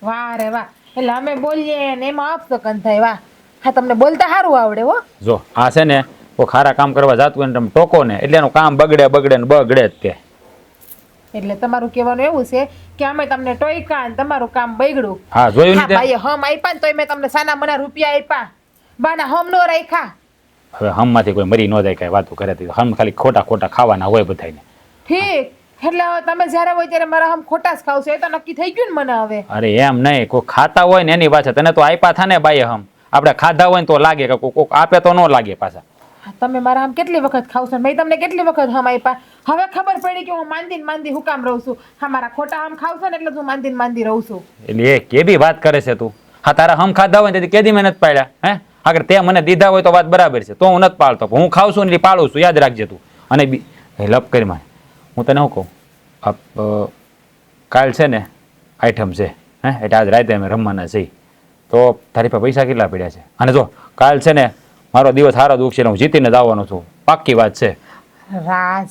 વાહ રે વાહ એટલે અમે બોલીએ ને એમાં અપસકન થાય વાહ હા તમને બોલતા સારું આવડે હો જો આ છે ને કોઈ ખારા કામ કરવા જાતું હોય ને તમે ટોકો ને એટલે એનું કામ બગડે બગડે ને બગડે જ તે એટલે તમારું કહેવાનું એવું છે કે અમે તમને ટોયકા ને તમારું કામ બગડ્યું હા જોયું હા ને તે ભાઈ હમ આપ્યા ને તોય મેં તમને સાના મના રૂપિયા આપ્યા બાના હમ નો રાખ્યા હવે હમમાંથી કોઈ મરી ન જાય કઈ વાતો કરે તો હમ ખાલી ખોટા ખોટા ખાવાના હોય બધાને ઠીક એટલે હવે તમે જ્યારે હોય ત્યારે મારા હમ ખોટા જ ખાવશો એ તો નક્કી થઈ ગયું ને મને હવે અરે એમ નહીં કોઈ ખાતા હોય ને એની પાછળ તને તો આપ્યા થા ને બાઈએ હમ આપણે ખાધા હોય ને તો લાગે કે કોક આપે તો ન લાગે પાછા હા, તમે મારા હમ કેટલી વખત ખાવશો મેં તમને કેટલી વખત હમ આપ્યા હવે ખબર પડી કે હું માંદી હું કામ રહું છું હા મારા ખોટા હમ ખાવશો ને એટલે હું માંદી રહું છું એટલે એ કેવી વાત કરે છે તું હા તારા હમ ખાધા હોય ને તેથી કેદી મહેનત પાડ્યા હે આગળ તે મને દીધા હોય તો વાત બરાબર છે તો હું નથી પાળતો પણ હું ખાઉં છું ને એટલે પાળું છું યાદ રાખજે તું અને લપ કરી મારે હું તને શું કહું કાલ છે ને આઈટમ છે હે એટલે આજ રાતે અમે રમવાના છીએ તો તારી પાસે પૈસા કેટલા પડ્યા છે અને જો કાલ છે ને મારો દિવસ સારો દુઃખ છે એટલે હું જીતીને જ આવવાનો છું પાક્કી વાત છે. રાજ,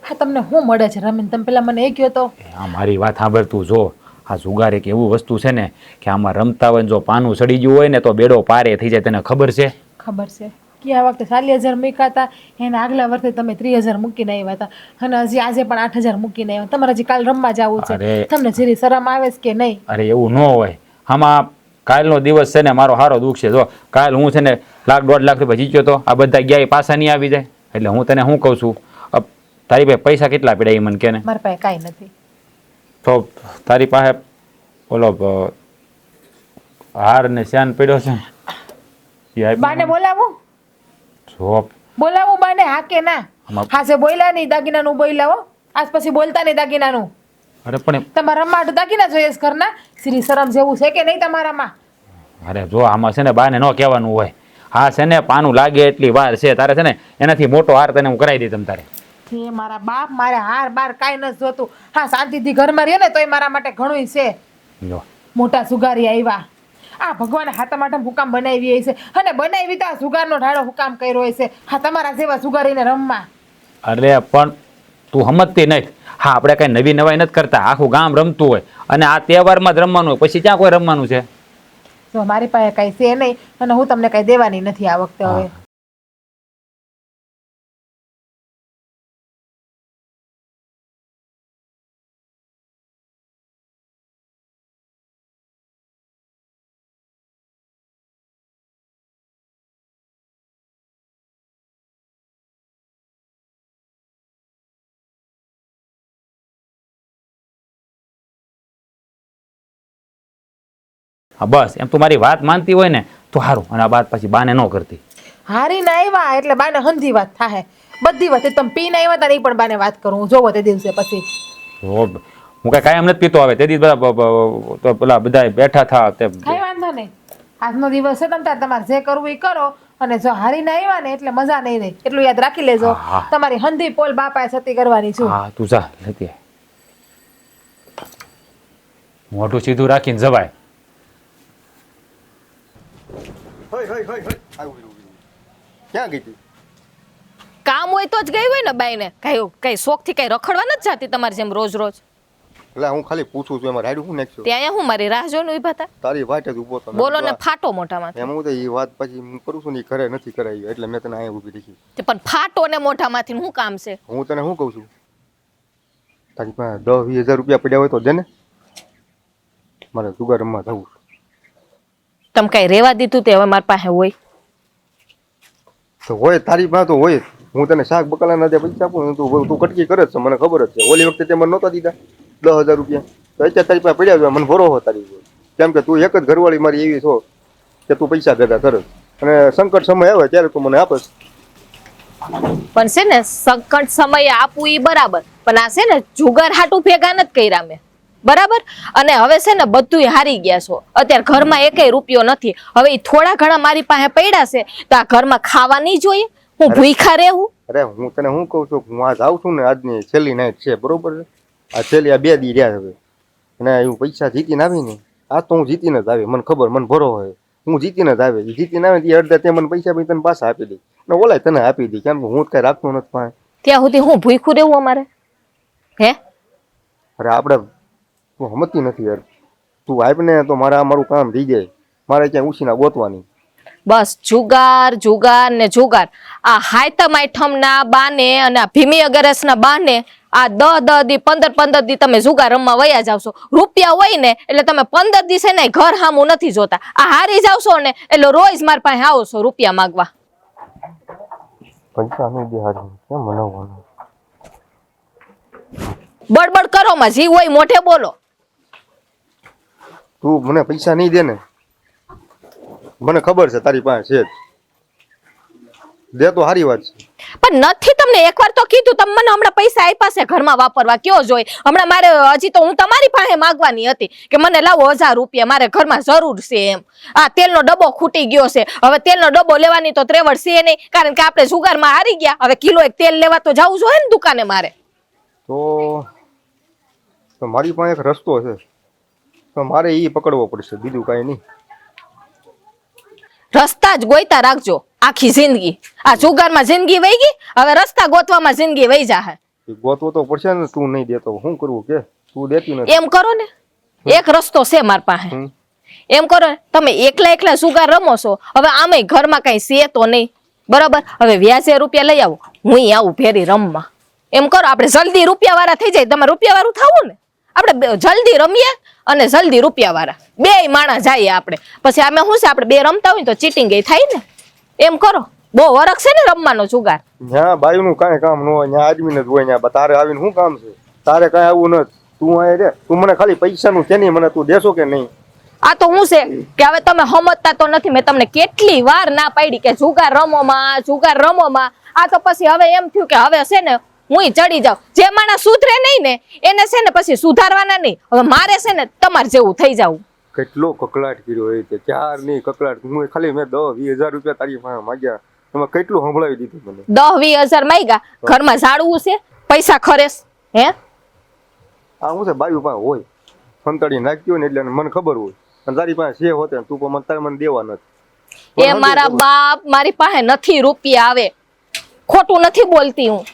હા તમને શું મળે છે રમીને? તમે પેલા મને એ કહો તો. આ મારી વાત સાંભળ તું જો. આ જુગાર એક એવું વસ્તુ છે ને કે આમાં રમતા હોય ને જો પાનું સડી ગયું હોય ને તો બેડો પારે થઈ જાય. તને ખબર છે? ખબર છે કે આ વખતે 40,000 મૂક્યા હતા, એના આગલા વર્ષે તમે 30,000 મૂકીને આવ્યા હતા, અને હજી આજે પણ 8,000 મૂકીને આવ્યા. તમારે હજી કાલ રમવા જવું છે. અરે. તમને જરી શરમ આવે છે કે નહીં? અરે એવું ન હોય. આમાં કાલનો દિવસ છે ને મારો સારો દુઃખ છે. જો કાલ હું છે ને 1,00,000-1,50,000 રૂપિયા જીત્યો તો, આ બધા ગયા એ પાછા નહીં આવી જાય. એટલે હું તને શું કહું છું, તારી પાસે પૈસા કેટલા પડ્યા એ મને કે ને. મારી પાસે કાંઈ નથી. તો તારી પાસે ઓલો હાર ને શ્યાન પડ્યો છે એ આપી બાને બોલાવું? જો બોલાવું બાને? હા કે ના? હા છે બોલ્યા નહીં, દાગીનાનું બોલ્યા હો. આજ પછી બોલતા નહીં દાગીનાનું. અરે પણ તમારા રમવા દાગીના જોઈએ છે ઘરના? શ્રી શરમ જેવું છે કે નહીં તમારામાં? અરે જો આમાં છે ને બાને ન કહેવાનું હોય. હા છે ને પાનું લાગે એટલી વાર છે. તારે છે ને એનાથી મોટો હાર તને હું કરાવી દઈ તમ તારે. હે મારા બાપ, મારે હાર બાર કાંઈ નથી જોતું. હા શાંતિથી ઘરમાં રહે ને તોય મારા માટે ઘણું છે. જો મોટા સુગારી આવ્યા. આ ભગવાને હાથા માટે હુકામ બનાવી છે, અને બનાવી તો આ સુગારનો ઢાળો હુકામ કર્યો છે. હા તમારા જેવા સુગારીને રમવા. અરે પણ તું સમજતી નહીં. હા આપણે કઈ નવી નવાઈ નથી કરતા. આખું ગામ રમતું હોય અને આ તહેવારમાં જ રમવાનું હોય, પછી ક્યાં કોઈ રમવાનું છે? જો મારી પાસે કાંઈ છે નહીં, અને હું તમને કાંઈ દેવાની નથી આ વખતે. હવે હા બસ એમ તું મારી વાત માનતી હોય ને તો સારું. અને આ વાત પછી બાને ન કરતી. હારીને આવ્યા એટલે બાને હંધી વાત થાય. બધી વાત તમે પીને આવ્યા હતા નહીં, પણ બાને વાત કરું હું જોવો તે દિવસે. પછી જો હું કઈ કાયમ નથી પીતો. આવે તે દિવસ બધા પેલા બધા બેઠા થા તે કાંઈ વાંધો નહીં. આજનો દિવસ છે તમ તાર તમારે જે કરવું એ કરો. અને જો હારીને આવ્યા ને એટલે મજા નહીં રહી, એટલું યાદ રાખી લેજો. હા. તમારી હંધી પોલ બાપાએ સતી કરવાની છું. હા તું જા લેતી આય. મોઢું સીધું રાખીને જવાય. ક્યાં ગઈ હતી? કામ હોય તો જ ગઈ હોય ને બાઈને. કઈ શોખથી કઈ રખડવા નથી જતી તમારે જેમ રોજ રોજ. એટલે હું ખાલી પૂછું છું, એમાં રાયડું શું નાખ્યું? ત્યાં હું મારી રાહ જોઈને ઊભા હતા? તારી વાટ જ ઊભો હતો. બોલો ને ફાટો મોઢામાંથી. એમ હું તો એ વાત પછી હું કરું છું ને, ઘરે નથી કરાવી એટલે મેં તને અહીંયા ઊભી રાખી. તે પણ ફાટો ને મોઢામાંથી શું કામ છે? હું તને શું કહું છું, તારી પાસે 10-20 હજાર રૂપિયા પડ્યા હોય તો દે ને, મારે જુગાર રમવા જવું. તમે કઈ રેવા દીધું તે હવે મારી પાસે હોય? તો હોય તારી પાસે તો હોય. હું તને શાક બકાલા ના દે પૈસા આપું તું કટકી કરે જ છે, મને ખબર જ છે. ઓલી વખતે તે મને નહોતા દીધા 10,000 રૂપિયા, તો અત્યારે તારી પાસે પડ્યા હોય. મને ભરોસો તારી હોય, કેમ કે તું એક જ ઘરવાળી મારી એવી છો કે તું પૈસા ભેગા કરે, અને સંકટ સમય આવે ત્યારે તું મને આપસ. પણ છે ને સંકટ સમયે આપવું એ બરાબર, પણ આ છે ને જુગાર હાટું ભેગા નથી કર્યા મેં, બરાબર? અને હવે છે ને બધું હારી ગયા છો. અત્યારે ઘરમાં એકેય રૂપિયો નથી. હવે એ થોડા ઘણા મારી પાસે પડ્યા છે તો આ ઘરમાં ખાવા નહીં જોઈએ? હું ભૂખા રહેવું? અરે હું તને શું કહું છું, હું આજ આવું છું ને, આજની છેલ્લી નાઈટ છે, બરોબર છે? આ છેલ્લી આ 2 દી રહ્યા હવે, અને હું પૈસા જીતીને આવી ને, આ તો હું જીતીને જ આવી, મને ખબર, મને ભરો હોય હું જીતીને જ આવે. જીતીને આવે તે અડધા તે મને પૈસા પછી તને પાછા આપી દઈ, ને ઓલા તને આપી દઈ, કેમ કે હું કઈ રાખતો નથી પાસે. ત્યાં સુધી હું ભૂખું રહેવું અમારે? હે અરે આપણે તું સમજતી નથી યાર. તું આપ ને તો મારું કામ થઈ જાય. મારે ક્યાં ઉછીના ગોતવાની. બસ જુગાર જુગાર ને જુગાર. આ હાયતમ આઈઠમના બાને અને આ ભીમી અગરસના બાને આ 10 દી 15 દી તમે જુગાર રમવા વયા જાવશો. રૂપિયા હોય ને એટલે તમે 15 દી છે ને ઘર હામું નથી જોતા. આ હારી જાવશો ને એટલે રોજ માર પાસે આવશો રૂપિયા માંગવા. પૈસા નહીં દે હારી, કેમ મનાવવાનું? બડબડ કરો માં જી હોય મોઢે બોલો. તું મને પૈસા નહીં દે ને, મને ખબર છે તારી પાસે છે જ, દે તો સારી વાત છે. પણ નથી તમને એકવાર તો કીધું, તમે મને હમણાં પૈસા આપ્યા છે ઘરમાં વાપરવા, કયો જોઈ? હમણાં મારે હજી તો હું તમારી પાસે માંગવાની હતી કે મને લાવો 1000 રૂપિયા, મારે ઘરમાં જરૂર છે એમ. આ તેલનો ડબ્બો ખૂટી ગયો છે, હવે તેલનો ડબ્બો લેવાની તો ત્રેવડ છે નહીં, કારણ કે આપણે જુગારમાં હારી ગયા. હવે કિલો 1 તેલ લેવા તો જવું જોઈએ ને દુકાને મારે. તો મારી પાસે એક રસ્તો છે, તો મારે એ પકડવો પડશે, બીજું કાંઈ નહીં. રસ્તા જ ગોઈતા રાખજો. આ આખી જિંદગી આ જુગારમાં જિંદગી વહી ગઈ, હવે રસ્તા ગોતવામાં જિંદગી વહી જાહે. એ ગોતવો તો પડશે ને, તું નહીં દેતો શું કરવું કે? તું દેતી નથી. એમ કરો ને, એક રસ્તો છે મારી પાસે. એમ કરો ને, તમે એકલા એકલા જુગાર રમો છો, હવે આમે ઘરમાં કઈ છે તો નહીં, બરાબર? હવે વ્યાજે રૂપિયા લઈ આવો, હું આવું ફેરી રમવા. એમ કરો, આપણે જલ્દી રૂપિયા વાળા થઈ જાય. તમારે રૂપિયા વાળું થવું ને, આપણે જલ્દી રમીએ અને જલ્દી રૂપિયા વાળા બે માણસ જઈએ આપણે. પછી આમે શું છે, આપણે બે રમતા હોય તો ચીટિંગ એ થાય ને. એમ કરો, બહુ વરખ છે ને રમવાનો જુગાર. ત્યાં બાયુનું કાંઈ કામ ન હોય, ત્યાં આદમી જ હોય. ત્યાં તારે આવીને શું કામ છે? તારે કાંઈ આવું નથી. તું અહીંયા રે, તું મને ખાલી પૈસાનું કે નહીં, મને તું દેશો કે નહીં? આ તો હું છે કે હવે તમે સમજતા તો નથી. મેં તમને કેટલી વાર ના પાડી કે જુગાર રમોમાં, જુગાર રમોમાં. આ તો પછી હવે એમ થયું કે હવે છે ને હું ચડી જાઉં. જે માણસ સુધરે નહીં ને એને છે ને પછી સુધારવાના નહીં. હવે મારે છે ને તમારે જેવું થઈ જવું. કેટલો કકળાટ કર્યો એ તે, ચાર નહીં કકળાટ. હું ખાલી મેં 10-20 હજાર રૂપિયા તારી પાસે માગ્યા, એમાં કેટલું સંભળાવી દીધું મને. 10-20 હજાર માંગ્યા, ઘરમાં ઝાડવું છે, પૈસા ખરેશ હે? આ શું છે, બાયુ પાસે હોય સંતાડી નાખ્યો ને એટલે મને ખબર હોય. અને તારી પાસે છે હોતે, તું પણ તારે મને દેવા નથી. એ મારા બાપ, મારી પાસે નથી રૂપિયા આવે, ખોટું નથી બોલતી હું.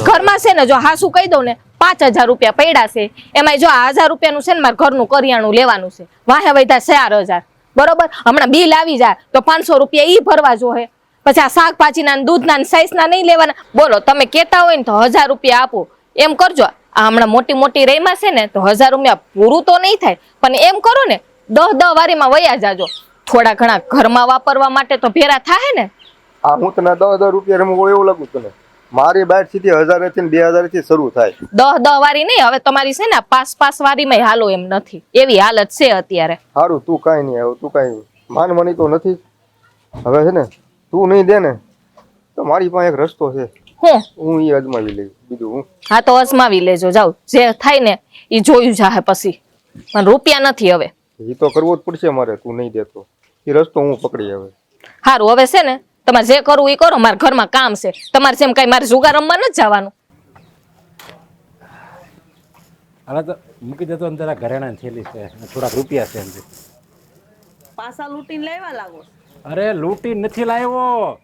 ઘરમાં છે ને, જો હાસુ કહી દઉં ને, 5000 રૂપિયા પડ્યા છે. એમાં જો 1000 રૂપિયાનું છે ને મારે ઘરનું કરિયાણું લેવાનું છે, વાહે વૈધા 4000, બરોબર? હમણાં બિલ આવી જાય તો 500 રૂપિયા ઈ ભરવા જોઈએ. પછી આ શાકભાજીના દૂધના સાઈઝના નહીં લેવાના. બોલો, તમે કેતા હોય ને તો 1000 રૂપિયા આપો. એમ કરજો, આ હમણાં મોટી મોટી રહીમાં છે ને તો 1000 રૂપિયા પૂરું તો નહીં થાય, પણ એમ કરો ને 10 વારીમાં વયા જાજો. થોડા ઘણા ઘરમાં વાપરવા માટે તો ભેરા થાય ને. આ હું તને 10 રૂપિયા રમવું એવું લાગુ તને? મારી બાર સીધી 1000 થી 2000 થી શરૂ થાય. 10 વારી નહીં, હવે તમારી છે ને 5 વારીમાં હાલો એમ નથી, એવી હાલત છે અત્યારે. સારું, તું કાંઈ નહીં, હવે તું કાંઈ માનવાની તો નથી. હવે છે ને તું નહીં દે ને તો મારી પાસે એક રસ્તો છે, હું એ અજમાવી લઈશ. બીજું હું. હા તો અજમાવી લેજો, જાવ જે થાય ને એ જોયું જાહે પછી. પણ રૂપિયા નથી હવે. એ તો કરવો જ પડશે મારે, તું નહીં દેતો. એ રસ્તો હું પકડી. હવે સારું, હવે છે ને તમારે જે કરવું એ કરો, મારા ઘરમાં કામ છે. તમારે જેમ કઈ મારે જુગાર રમવા નથી જવાનું. હવે તો મૂકી દેતો ને, તારા ઘરેણા થેલી છે, થોડાક રૂપિયા છે એમ. પાછા લૂંટીને લેવા લાગો. અરે લૂંટી નથી લાવ્યો,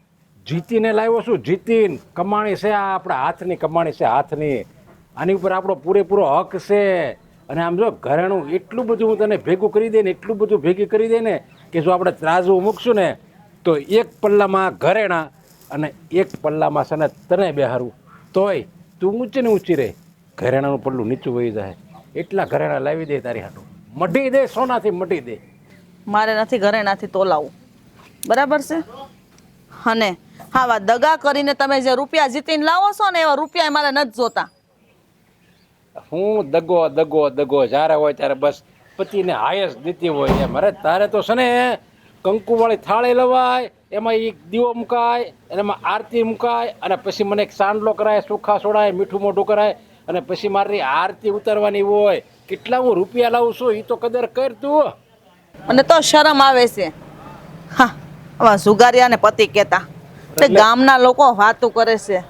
જીતીને લાવ્યો છું. જીતીને કમાણી છે, આ આપણા હાથની કમાણી છે, હાથની. આની ઉપર આપણો પૂરેપૂરો હક છે. અને આમ જો ઘરેણું એટલું બધું હું તને ભેગું કરી દે ને, એટલું બધું ભેગી કરી દે ને કે જો આપણે ત્રાજવું મૂકશું ને તો એક પલ્લામાં ઘરેણા અને એક પલ્લામાં છે ને તને બેહારું, તોય તું ઊંચી ને ઊંચી રહે. ઘરેણાનું પલ્લું નીચું વહી જાય. એટલા ઘરેણા લાવી દે તારી હાટું, મઢી દે, સોનાથી મઢી દે. મારે નથી ઘરેણાથી તોલાવું, બરાબર છે? અને હા, દગા કરીને તમે જે રૂપિયા જીતીને લાવો છો ને એવા રૂપિયા મારે નથી જોતા. હું દગો દગો દગો જ્યારે હોય ત્યારે બસ પતિને હાયસ દીધી હોય એમ. અરે તારે તો છે ને કંકુવાળી થાળી લવાય, એમાં એક દીવો મુકાય, અને એમાં આરતી મુકાય, અને પછી મને એક સાંડલો કરાય, સુખા સોડાય, મીઠું મોઢું કરાય, અને પછી મારી આરતી ઉતારવાની હોય. કેટલા હું રૂપિયા લાવું છું એ તો કદર કર તું. અને તો શરમ આવે છે. હા, આવા જુગારિયાને પતિ કહેતા. તે ગામના લોકો વાતો કરે છે.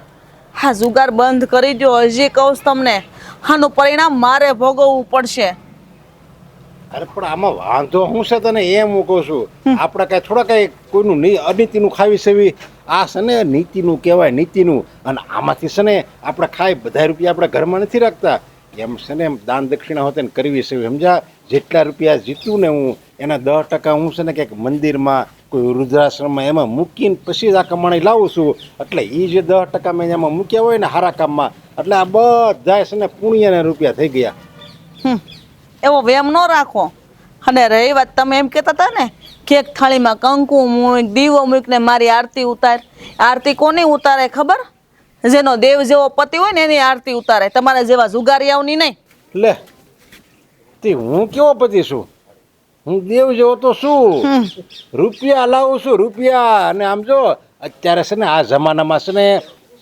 હા, જુગાર બંધ કરી દો. હજી કહું છું તમને, આનું પરિણામ મારે ભોગવવું પડશે. અરે પણ આમાં વાંધો શું છે તને એમ હું કહું છું. આપણે કાંઈ થોડા કાંઈ કોઈનું અનીતિનું ખાવી સેવી, આ છે ને નીતિનું કહેવાય, નીતિનું. અને આમાંથી છે ને આપણે ખાઈ બધા રૂપિયા આપણે ઘરમાં નથી રાખતા. એમ છે ને એમ દાન દક્ષિણા હોતે ને કરવી સેવી, સમજા? જેટલા રૂપિયા જીતું ને હું એના 10% હું છે ને ક્યાંક મંદિરમાં, કોઈ વૃદ્ધાશ્રમમાં એમાં મૂકીને પછી જ આ કમાણી લાવું છું. એટલે એ જે 10% મેં એમાં મૂક્યા હોય ને સારા કામમાં, એટલે આ બધા છે ને પુણ્યના રૂપિયા થઈ ગયા. એવો વેમ ન રાખો. અને રહી વાત, તમે એમ કહેતા હતા ને કે એક થાળીમાં કંકુ મૂક, દીવો મૂકને મારી આરતી ઉતાર. આરતી કોની ઉતારે ખબર? જેનો દેવ જેવો પતિ હોય ને એની આરતી ઉતારે, તમારા જેવા જુગારિયાઓની નહીં. લે તે હું કેવો પતિ છું? હું દેવ જેવો તો શું? રૂપિયા લાવું છું, રૂપિયા. અને આમ જો અત્યારે છે ને આ જમાનામાં છે ને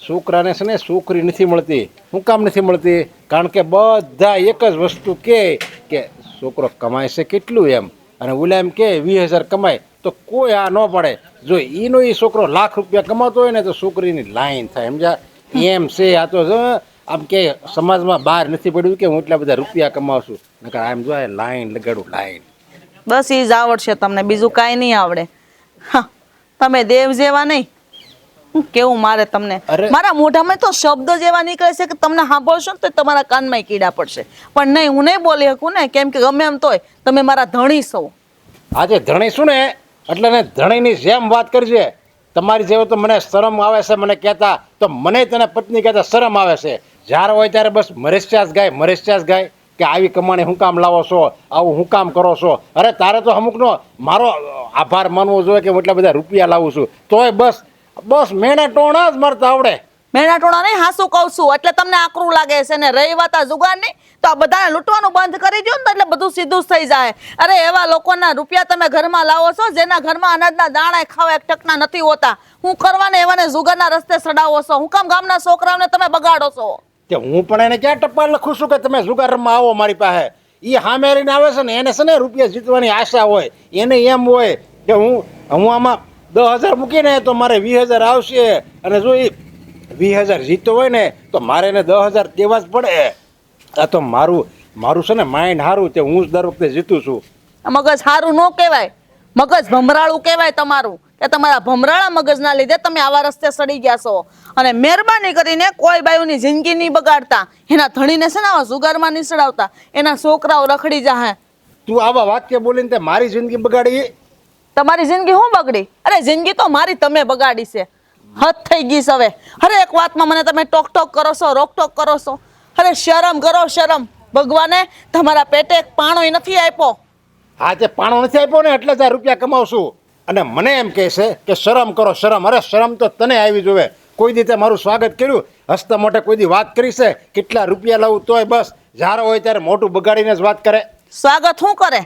છોકરાને છે ને છોકરી નથી મળતી. શું કામ નથી મળતી? કારણ કે બધા એક જ વસ્તુ કે છોકરો કમાય છે કેટલું એમ. અને ઓલા એમ કે 20,000 કમાય તો કોઈ આ ન પડે. જો એનો એ છોકરો લાખ રૂપિયા કમાતો હોય ને તો છોકરીની લાઈન થાય, સમજા? એમ છે. આ તો આમ કે સમાજમાં બહાર નથી પડ્યું કે હું એટલા બધા રૂપિયા કમાવશું. નકર આમ જો લાઈન લગાડું, લાઈન. બસ એ જ આવડશે તમને, બીજું કાંઈ નહીં આવડે. હા, તમે દેવ જેવા નહીં. હું કેવું મારે તમને અરે. મારા મોઢામાં તો શબ્દ જેવા નીકળે છે કે તમને સાંભળશો ને તો તમારા કાનમાં કીડા પડશે, પણ નહીં, હું નહીં બોલી શકું ને, કેમ કે ગમે એમ તોય તમે મારા ધણી છો. આજે ધણી શું ને એટલે ને ધણીની જેમ વાત કરજે. તમારી જેવો તો મને શરમ આવે છે મને કહેતા, તો મને તને પત્ની કહેતા શરમ આવે છે. જ્યારે હોય ત્યારે બસ મરેશ્ચાસ ગાય કે આવી કમાણી હું કામ લાવો છો, આવું હું કામ કરો છો. અરે તારે તો અમુકનો મારો આભાર માનવો જોઈએ કે હું એટલા બધા રૂપિયા લાવું છું, તોય બસ મેણા ટોણા જ મરતા આવડે. મેના ટોણા નહીં, હાસું કહું છું એટલે તમને આકરું લાગે છે ને. રહી વાત આ જુગારની, તો આ બધાને લૂંટવાનું બંધ કરી દો ને એટલે બધું સીધું જ થઈ જાય. અરે એવા લોકોના રૂપિયા તમે ઘરમાં લાવો છો જેના ઘરમાં અનાજના દાણા ખાવા એક ટકના નથી હોતા. હું કરવાને એવાને જુગારના રસ્તે સડાવો છો. હું કામ ગામના છોકરાઓને તમે બગાડો છો? તે હું પણ એને ક્યાં ટપાલ લખું છું કે તમે જુગાર રમવા આવો મારી પાસે. એ સામે રહીને આવે છે ને એને છે ને રૂપિયા જીતવાની આશા હોય, એને એમ હોય કે હું આમાં 10,000 મૂકીને તો મારે 20,000 આવશે, અને જો એ 20,000 જીતો હોય ને તો મારે એને 10,000 દેવા જ પડે. આ તો મારું છે ને માઇન્ડ સારું, તે હું જ દર વખતે જીતું છું. આ મગજ સારું ન કહેવાય, મગજ ભમરાળું કહેવાય તમારું, કે તમારા ભમરાળા મગજના લીધે તમે આવા રસ્તે સડી ગયા છો. અને મહેરબાની કરીને કોઈ બાયુની જિંદગી નહીં બગાડતા, એના ધણીને છે ને આવા જુગારમાં નહીં સડાવતા, એના છોકરાઓ રખડી જાહે. તું આવા વાક્ય બોલીને તે મારી જિંદગી બગાડી. તમારી જિંદગી હું બગડી? અરે જિંદગી તો મારી તમે બગાડી છે. હદ થઈ ગઈ છે હવે. અરે એક વાતમાં મને તમે ટોક કરો છો, રોકટોક કરો છો. અરે શરમ કરો, શરમ. ભગવાને તમારા પેટે એક પાણોય નથી આપ્યો. હા, તે પાણો નથી આપ્યો ને એટલે જ આ રૂપિયા કમાવશું. અને મને એમ કહે છે કે શરમ કરો, શરમ. અરે શરમ તો તને આવી જોવે. કોઈ દી તે મારું સ્વાગત કર્યું, હસતા મોઢે કોઈ દી વાત કરી છે કેટલા રૂપિયા લાવું, તોય બસ જ્યારે હોય ત્યારે મોઢું બગાડીને જ વાત કરે. સ્વાગત શું કરે?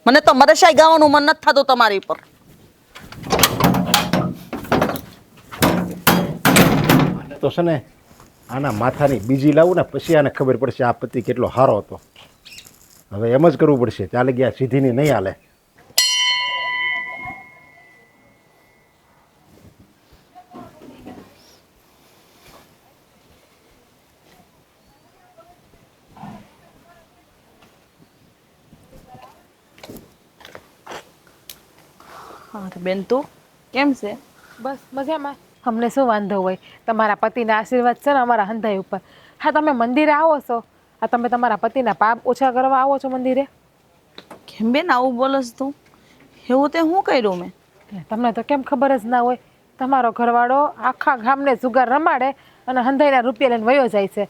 મને તો મરેશાઈ ગાવાનું મન નથી થતું તમારી ઉપર. તો છે ને આના માથાની બીજી લાવું ને પછી આને ખબર પડશે આ પતિ કેટલો સારો હતો. હવે એમ જ કરવું પડશે, ચાલે ગયા સીધીની નહીં હાલે. હા બેન, તું કેમ છે? બસ મજામાં. અમને શું વાંધો હોય, તમારા પતિના આશીર્વાદ છે ને અમારા હંધાઈ ઉપર. હા, તમે મંદિરે આવો છો, આ તમે તમારા પતિના પાપ ઓછા કરવા આવો છો મંદિરે? કેમ બેન આવું બોલસ તું? એવું તે શું કર્યું મેં? એટલે તમને તો કેમ ખબર જ ના હોય? તમારો ઘરવાળો આખા ગામને જુગાર રમાડે અને હંધાઈના રૂપિયા લઈને વયો જાય છે.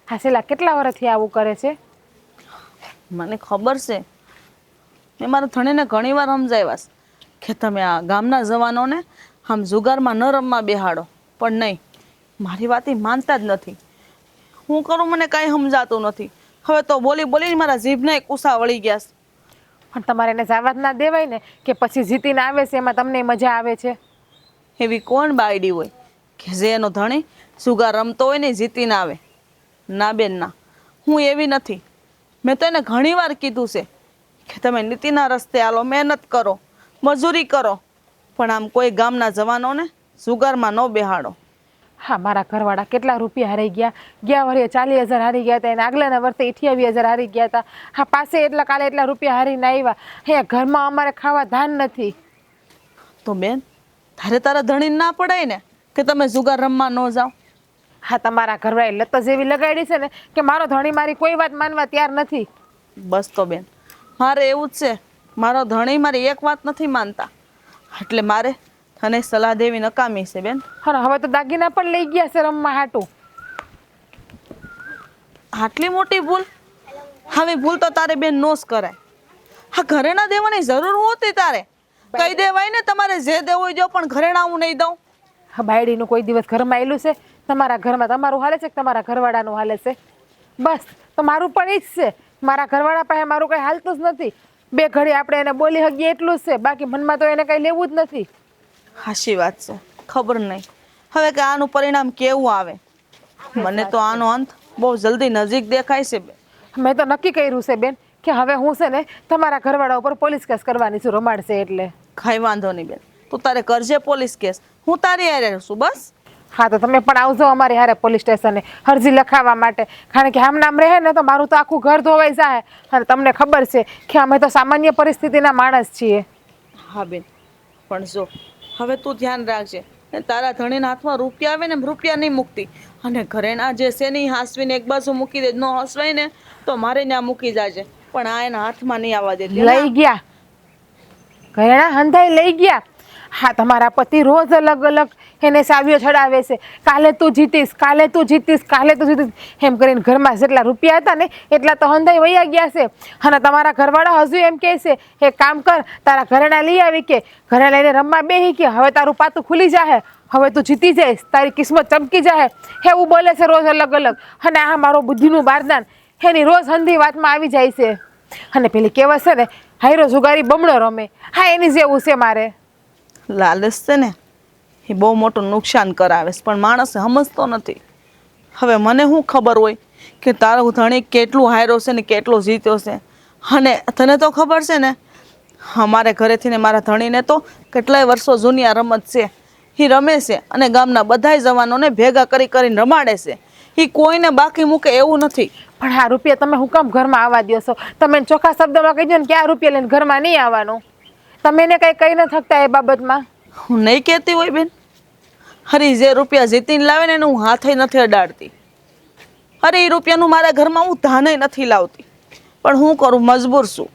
હા, છેલ્લા કેટલા વર્ષથી આવું કરે છે? મને ખબર છે. મેં મારા ધણીને ઘણી વાર સમજાવ્યા છે કે તમે આ ગામના જવાનોને આમ જુગારમાં ન રમવા બેહાડો, પણ નહીં, મારી વાત એ માનતા જ નથી. હું કરું મને કાંઈ સમજાતું નથી. હવે તો બોલીને મારા જીભને કુસા વળી ગયા છે. પણ તમારે એને જવા જ ના દેવાય ને, કે પછી જીતીને આવે છે એમાં તમને મજા આવે છે? એવી કોણ બાયડી હોય કે જે એનો ધણી જુગાર રમતો હોય ને જીતીને આવે? ના બેન ના, હું એવી નથી. મેં તો એને ઘણી વાર કીધું છે કે તમે નીતિના રસ્તે હાલો, મહેનત કરો, મજૂરી કરો, પણ આમ કોઈ ગામના જવાનોને જુગારમાં ન બેહાડો. હા, મારા ઘરવાળા કેટલા રૂપિયા હારી ગયા. ગયા વર્ષે 40,000 હારી ગયા હતા, એને આગલાના વર્ષે 28,000 હારી ગયા હતા. હા, પાસે એટલા કાલે એટલા રૂપિયા હારીને આવ્યા. હે, ઘરમાં અમારે ખાવા ધાન નથી. તો બેન, તારા ધણીને ના પડાય ને કે તમે જુગાર રમવા ન જાઓ? હા, તમારા ઘરવાળાએ લત જ એવી લગાડી છે ને કે મારો ધણી મારી કોઈ વાત માનવા તૈયાર નથી. બસ તો બેન, મારે એવું જ છે. મારો ધણી મારી એક વાત નથી માનતા, એટલે મારે તને સલાહ દેવી નકામી છે બેન. હા, હવે તો દાગીના પણ લઈ ગયા છે રમવા હાટું. આટલી મોટી ભૂલ? હવે ભૂલ તો તારે બેન નો જ કરાય. હા, ઘરેણા દેવાની જરૂર હોતી તારે કહી દેવાય ને, તમારે જે દેવું હોય જો, પણ ઘરેણા હું નહીં દઉં. હા, બાયડીનું કોઈ દિવસ ઘરમાં આવેલું છે? તમારા ઘરમાં તમારું હાલે છે કે તમારા ઘરવાળાનું હાલે છે? બસ, તો મારું પણ એ જ છે. મારા ઘરવાળા પાસે મારું કંઈ હાલતું જ નથી. બે ઘડી આપણે એને બોલી શકીએ એટલું જ છે, બાકી મનમાં તો એને કંઈ લેવું જ નથી. હાચી વાત છે. ખબર નહીં હવે કે આનું પરિણામ કેવું આવે. મને તો આનો અંત બહુ જલ્દી નજીક દેખાય છે બેન. મેં તો નક્કી કર્યું છે બેન કે હવે હું છે ને તમારા ઘરવાળા ઉપર પોલીસ કેસ કરવાની છું, રમાડશે એટલે. કાંઈ વાંધો નહીં બેન, તું તારે કરજે પોલીસ કેસ, હું તારી હારે છું બસ. હા, તો તમે પણ આવજો અમારી હારે પોલીસ સ્ટેશને અરજી લખાવવા માટે, કારણ કે આમ નામ રહે ને તો મારું તો આખું ઘર ધોવાઈ જાય. અને તમને ખબર છે કે અમે તો સામાન્ય પરિસ્થિતિના માણસ છીએ. હા બેન, પણ જો હવે તું ધ્યાન રાખજે ને તારા ધણીના હાથમાં રૂપિયા આવે ને એમ રૂપિયા નહીં મૂકતી અને ઘરેણા જે છે ને એ હાંસવીને એક બાજુ મૂકી દે, ન હસવાય ને તો મારે ત્યાં મૂકી જાજે, પણ આ એના હાથમાં નહીં આવવા દેતી. લઈ ગયા ઘરેણા હંધાઈ લઈ ગયા. હા, તમારા પતિ રોજ અલગ અલગ એને સાવીઓ ચડાવે છે. કાલે તું જીતીશ, કાલે તું જીતીશ, કાલે તું જીતીશ એમ કરીને ઘરમાં જેટલા રૂપિયા હતા ને એટલા તો હંધાઈ વયા ગયા છે. અને તમારા ઘરવાળા હજુ એમ કહે છે એક કામ કર, તારા ઘરેણા લઈ આવી કે ઘરે લઈને રમવા બેહી કે હવે તારું પાતું ખુલી જાહે, હવે તું જીતી જઈશ, તારી કિસ્મત ચમકી જાહે, એવું બોલે છે રોજ અલગ અલગ. અને આ મારો બુદ્ધિનું બારદાન એની રોજ હંધી વાતમાં આવી જાય છે. અને પેલી કહેવત છે ને, હાયરો જુગારી બમણો રમે, હા એની જેવું છે મારે. લાલચ છે ને એ બહુ મોટું નુકસાન કરાવે છે, પણ માણસ સમજતો નથી. હવે મને શું ખબર હોય કે તારો ધણી કેટલું હાર્યો છે ને કેટલો જીત્યો છે? અને તને તો ખબર છે ને અમારે ઘરેથી ને મારા ધણીને તો કેટલાય વર્ષો જૂની આ રમત છે, એ રમે છે અને ગામના બધાય જવાનોને ભેગા કરી કરીને રમાડે છે. એ કોઈને બાકી મૂકે એવું નથી. પણ આ રૂપિયા તમે હું કામ ઘરમાં આવવા દો છો? તમે ચોખ્ખા શબ્દમાં કહી દો ને કે આ રૂપિયા લઈને ઘરમાં નહીં આવવાનું. તમે એને કંઈ કહી ન થકતા એ બાબતમાં? હું નહીં કહેતી હોય બેન, હરી જે રૂપિયા જીતીને લાવે ને એને હું હાથે નથી અડાડતી. અરે એ રૂપિયાનું મારા ઘરમાં હું ધાને નથી લાવતી, પણ હું કરું, મજબૂર છું.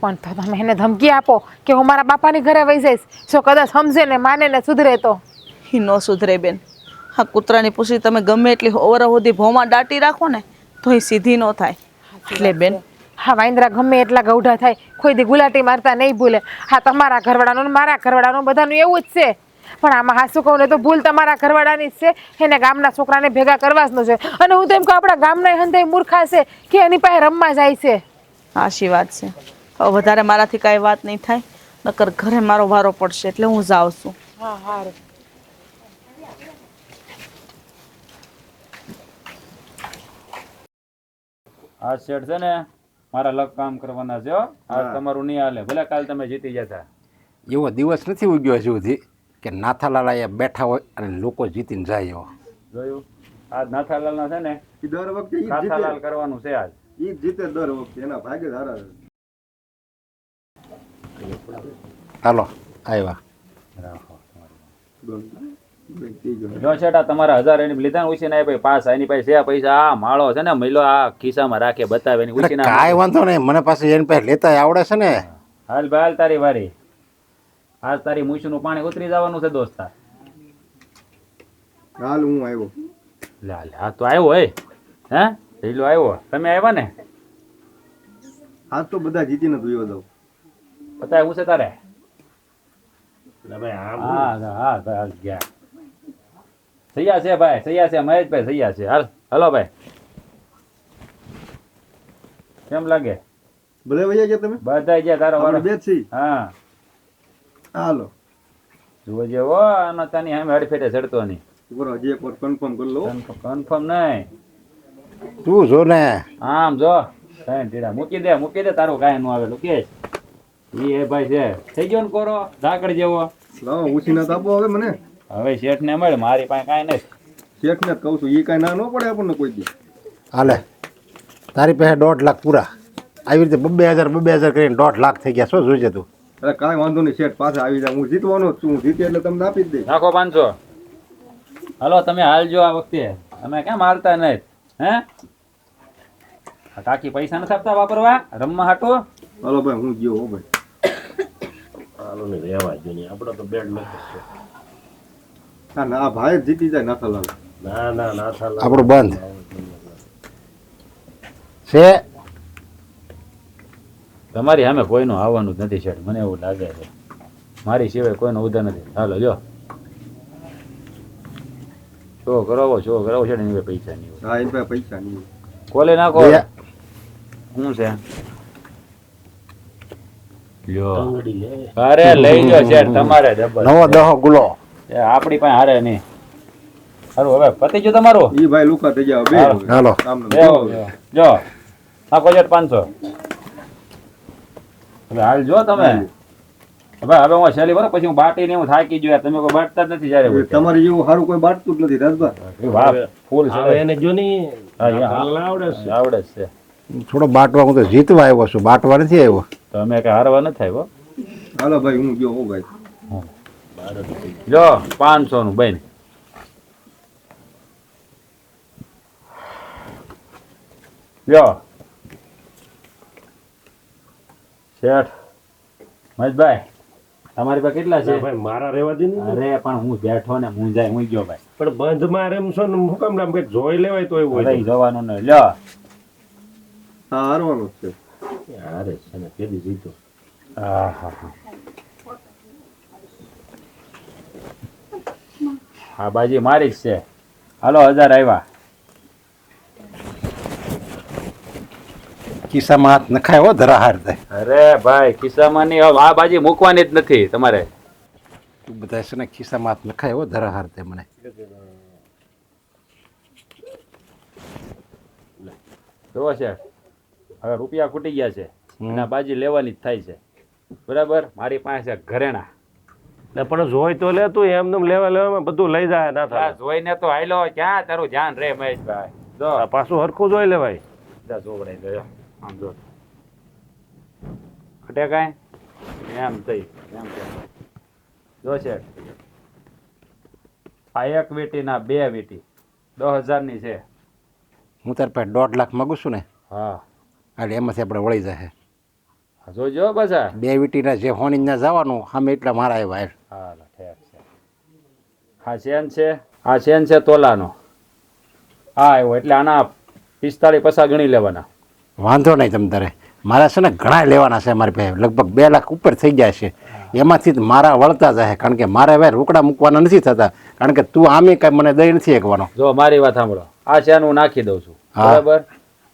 પણ તો તમે એને ધમકી આપો કે હું મારા બાપાની ઘરે વહી જઈશ, જો કદાચ સમજે ને માને ને સુધરે તો? એ ન સુધરે બેન. હા, કૂતરાની પૂછી તમે ગમે એટલી ઓવર સુધી ભોમાં દાટી રાખો ને તો એ સીધી ન થાય. એટલે બેન હા, વાંદરા ગમે એટલા ગૌઢા થાય કોઈ દી ગુલાટી મારતા નહીં ભૂલે. હા, તમારા ઘરવાળાનું ને મારા ઘરવાળાનું બધાનું એવું જ છે. પણ આમાં હાસુ કહું ને તો ભૂલ તમારા ઘરવાળાની જ છે. એને ગામના છોકરાને ભેગા કરવા જ ન જોઈએ. અને હું તો એમ કહું આપણા ગામના હંધાઈ મૂર્ખા છે કે એની પાસે રમવા જાય છે. આશી વાત છે. હવે વધારે મારાથી કાંઈ વાત નહીં થાય, નકર ઘરે મારો વારો પડશે એટલે હું જાઉં છું. હા, હારું. આ શેઠ છે ને મારા લગ કામ કરવાના છે હો. આજ તમારું નહીં હાલે, ભલે કાલ તમે જીતી જતા. એવો દિવસ નથી ઉગ્યો હજુ સુધી કે નાથાલાલ અહીંયા બેઠા હોય અને લોકો જીતીને જાય એવો. જોયું? આજ નાથાલાલ ના છે ને ઈ દર વખતે ઈ જ નાથાલાલ જીતે. કરવાનું છે આજ. ઈ જ જીતે દર વખતે, એના ભાગે જ હારે. હાલો આવ્યા. જો શેઠા તમારા 1000 એની લીધા ને ઉછીના ભાઈ પાસ એની પાસે છે પૈસા. આ માળો છે ને મહિલો આ ખિસ્સામાં રાખે બતાવે એની અરે ઉછીના. કાંઈ વાંધો નહીં, મને પાસે એની પાસે લેતા આવડે છે ને. હાલ ભાઈ હાલ તારી વારી. આજ તારી મૂછનું પાણી ઉતરી જવાનું છે દોસ્તા. હાલ હું આવ્યો. લે લે આ તો આવ્યો હે. હે લીલો આવ્યો. તમે આવ્યા ને? આજ તો બધા જીતીને જોયો જાવ. બતાય હું છે તારે? હા હા હાલ ગયા. સૈયા છે ભાઈ, સૈયા છે મહેશભાઈ, સૈયા છે. હાલ હલો ભાઈ. કેમ લાગે? ભલે વૈયા ગયા તમે? બધા ગયા તારો વારો. આપણે બે જ છીએ. હા હાલો જુઓ જેવો આનો તાની સામે હડફેટે ચડતો નહીં. બરો હજી એક વાર કન્ફર્મ કરી લો. કન્ફર્મ નહીં. તું જો ને. આમ જો કાંઈ ઢીડા મૂકી દે તારું કાંઈ ન આવે લોકેશ. એ ભાઈ છે થઈ ગયો ને કોરો ઝાકળ જેવો. લાવો ઉછીના તાપો હવે મને. હવે શેઠ ને મળે, મારી પાસે કાંઈ નહીં. શેઠને જ કહું છું, ઈ કાંઈ ના ન પડે આપણને કોઈ દી. હાલે તારી પાસે 1.5 લાખ પૂરા. આવી રીતે 2000 કરીને 1.5 લાખ થઈ ગયા. શું જોઈશે તું? અરે કાંઈ વાંધો નહીં, શેઠ પાસે આવી જાય. હું જીતવાનો જ છું, હું જીતે એટલે તમને આપી જ દઈશ. નાખો 500. હલો તમે હાલજો આ વખતે. અમે કેમ હાલતા નહીં? હે આ કાકી પૈસા નથી આપતા વાપરવા રમવા હાટું? હાલો ભાઈ હું ગયો હો ભાઈ. ના ના આ ભાઈ જ જીતી જાય નાથાલાલ. આપણું બંધ છે. તમારી સામે કોઈનું આવવાનું જ નથી શેઠ, મને એવું લાગે છે. મારી સિવાય કોઈનો ઉધા નથી. હાલો જો શો કરાવો છે ને એની પૈસા નહીં હોય. હા એની પાસે પૈસા નહીં. કોલે નાખો. શું છે? લ્યો અરે લઈ જો શેઠ તમારે જબર. નવો દહો ગુલો. એ આપણી પાસે હારે નહીં. સારું હવે પતી ગયું તમારું? ઈ ભાઈ લુકા થઈ ગયા બે. હાલો જો નાખો શેઠ 500. હવે હાલ જો તમે. હવે હું છેલ્લી વાર પછી હું બાટી ને હું થાકી ગયો. તમે કોઈ બાટતા જ નથી જયારે. તમારે જેવું સારું કોઈ બાટતું જ નથી રાજભા. વાહ ફૂલ છે એને જો ની આવડે છે. થોડો બાટવા હું તો જીતવા આવ્યો છું, બાટવા નથી આવ્યો. તો અમે કઈ હારવા નથી આવ્યો. હાલો ભાઈ હું ગયો હો ભાઈ. જો 500 નું બેન જો શેઠ મહેશભાઈ તમારી પાસે કેટલા છે? ભાઈ મારા રહેવા દે ને. અરે પણ હું બેઠો ને મૂંઝાય હું ગયો ભાઈ. પણ બંધમાં રેમશો ને હું કામ નામ કંઈક જોઈ લેવાય તો એવું હોય અરે જવાનું ને લ્યો હા હારવાનું જ છે. અરે છે ને કેદી જીતો. હા હા હા હા બાજી મારી જ છે. હાલો 1000 આવ્યા. ખિસ્સામાં હાથ નખાય હો ધરાહાર થાય. અરે ભાઈ ખિસ્સામાં નહીં હવે આ બાજી મૂકવાની જ નથી તમારે. તું બધા છે ને ખિસ્સામાં હાથ નખાય હો ધરાહાર થાય મને. જોવો છે હવે રૂપિયા ખૂટી ગયા છે અને આ બાજી લેવાની જ થાય છે બરાબર. મારી પાસે ઘરેણા પણ જોઈ તો લે તું એમ લેવા લેવામાં બધું લઈ જાય ના આ થાય. જોઈને તો હાલો ક્યાં તારું ધ્યાન રે મહેશભાઈ. જો આ પાછું હરખું જોઈ લેવાય. જોવડાઈ લો આમ જો ખટે કાંઈ એમ થઈ એમ છે. જો છે આ એક વીટી ના 2 વીટી 10,000 ની છે. હું તાર પાસે 1.5 લાખ માગું છું ને હા એટલે એમાંથી આપણે વળી જાય. જોજો બસ આ 2 વીટીના જે હોનીના જવાનું સામે એટલા મારા આવ્યા. હાલો ઠેક છે. આ ચેન છે આ ચેન છે તોલાનો. હા આવ્યો એટલે આના 45 ગણી લેવાના. વાંધો નહીં તમ તારે. મારા છે ને ઘણા લેવાના છે મારી પાસે લગભગ 2 લાખ ઉપર થઈ જાય છે. એમાંથી જ મારા વળતા જાય કારણ કે મારે હવે રોકડા મૂકવાના નથી થતા કારણ કે તું આમે કાંઈ મને દઈ નથી શકવાનો. જો મારી વાત સાંભળો આ ચેન હું નાખી દઉં છું બરાબર.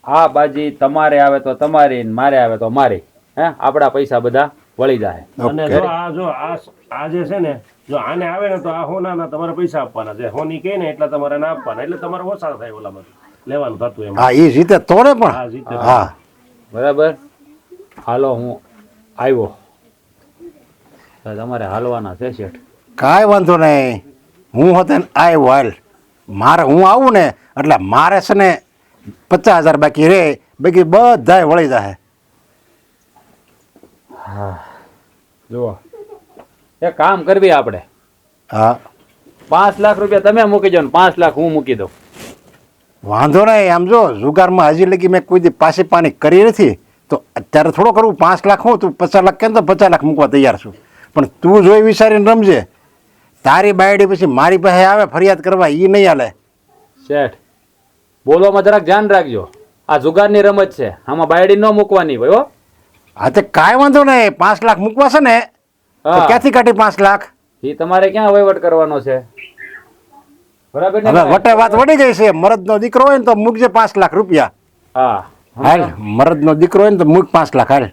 આ બાજી તમારે આવે તો તમારી ને મારે આવે તો મારી. હે આપણા પૈસા બધા વળી જાય. અને જો આ જે છે ને જો આને આવે ને તો આ હોનાના તમારે પૈસા આપવાના છે. હોની કહે ને એટલે તમારે ના આપવાના એટલે તમારે ઓછા થાય ઓલામાં લેવાનું થતું એમ. હા એ જીતે તો ને પણ. હા જીતે. હા બરાબર. હાલો હું આવ્યો. તમારે હાલવાના છે શેઠ. કાંઈ વાંધો નહીં. હું હોતે ને આવ્યો હાલ. મારે હું આવું ને એટલે મારે છે ને 50,000 બાકી રે બાકી બધાય વળી જાય. જુઓ એક કામ કરવી આપણે હા 5 લાખ રૂપિયા તમે મૂકી દો ને 5 લાખ હું મૂકી દઉં. વાંધો નહીં. આમ જો જુગારમાં હજી લગી મેં કોઈ દી પાછી પાણી કરી નથી તો અત્યારે થોડો કરવું. 5 લાખ હું તું 50 લાખ કેમ તો 50 લાખ મૂકવા તૈયાર છું પણ તું જોઈ વિચારીને રમજે. તારી બાયડી પછી મારી પાસે આવે ફરિયાદ કરવા એ નહીં હાલે. શેઠ બોલોમાં જરાક ધ્યાન રાખજો. આ જુગારની રમત છે આમાં બાયડી ન મૂકવાની ભાઈ હો. હા તે કાંઈ વાંધો નહીં. 5 લાખ મૂકવા છે ને તો હા. ક્યાંથી કાઢી 5 લાખ? એ તમારે ક્યાં વહીવટ કરવાનો છે બરાબર ને હવે વટે વાત વળી ગઈ છે. મરદનો દીકરો હોય ને તો મૂકજે 5 લાખ રૂપિયા. હા હાલ મરદનો દીકરો હોય ને તો મૂક 5 લાખ હાલ.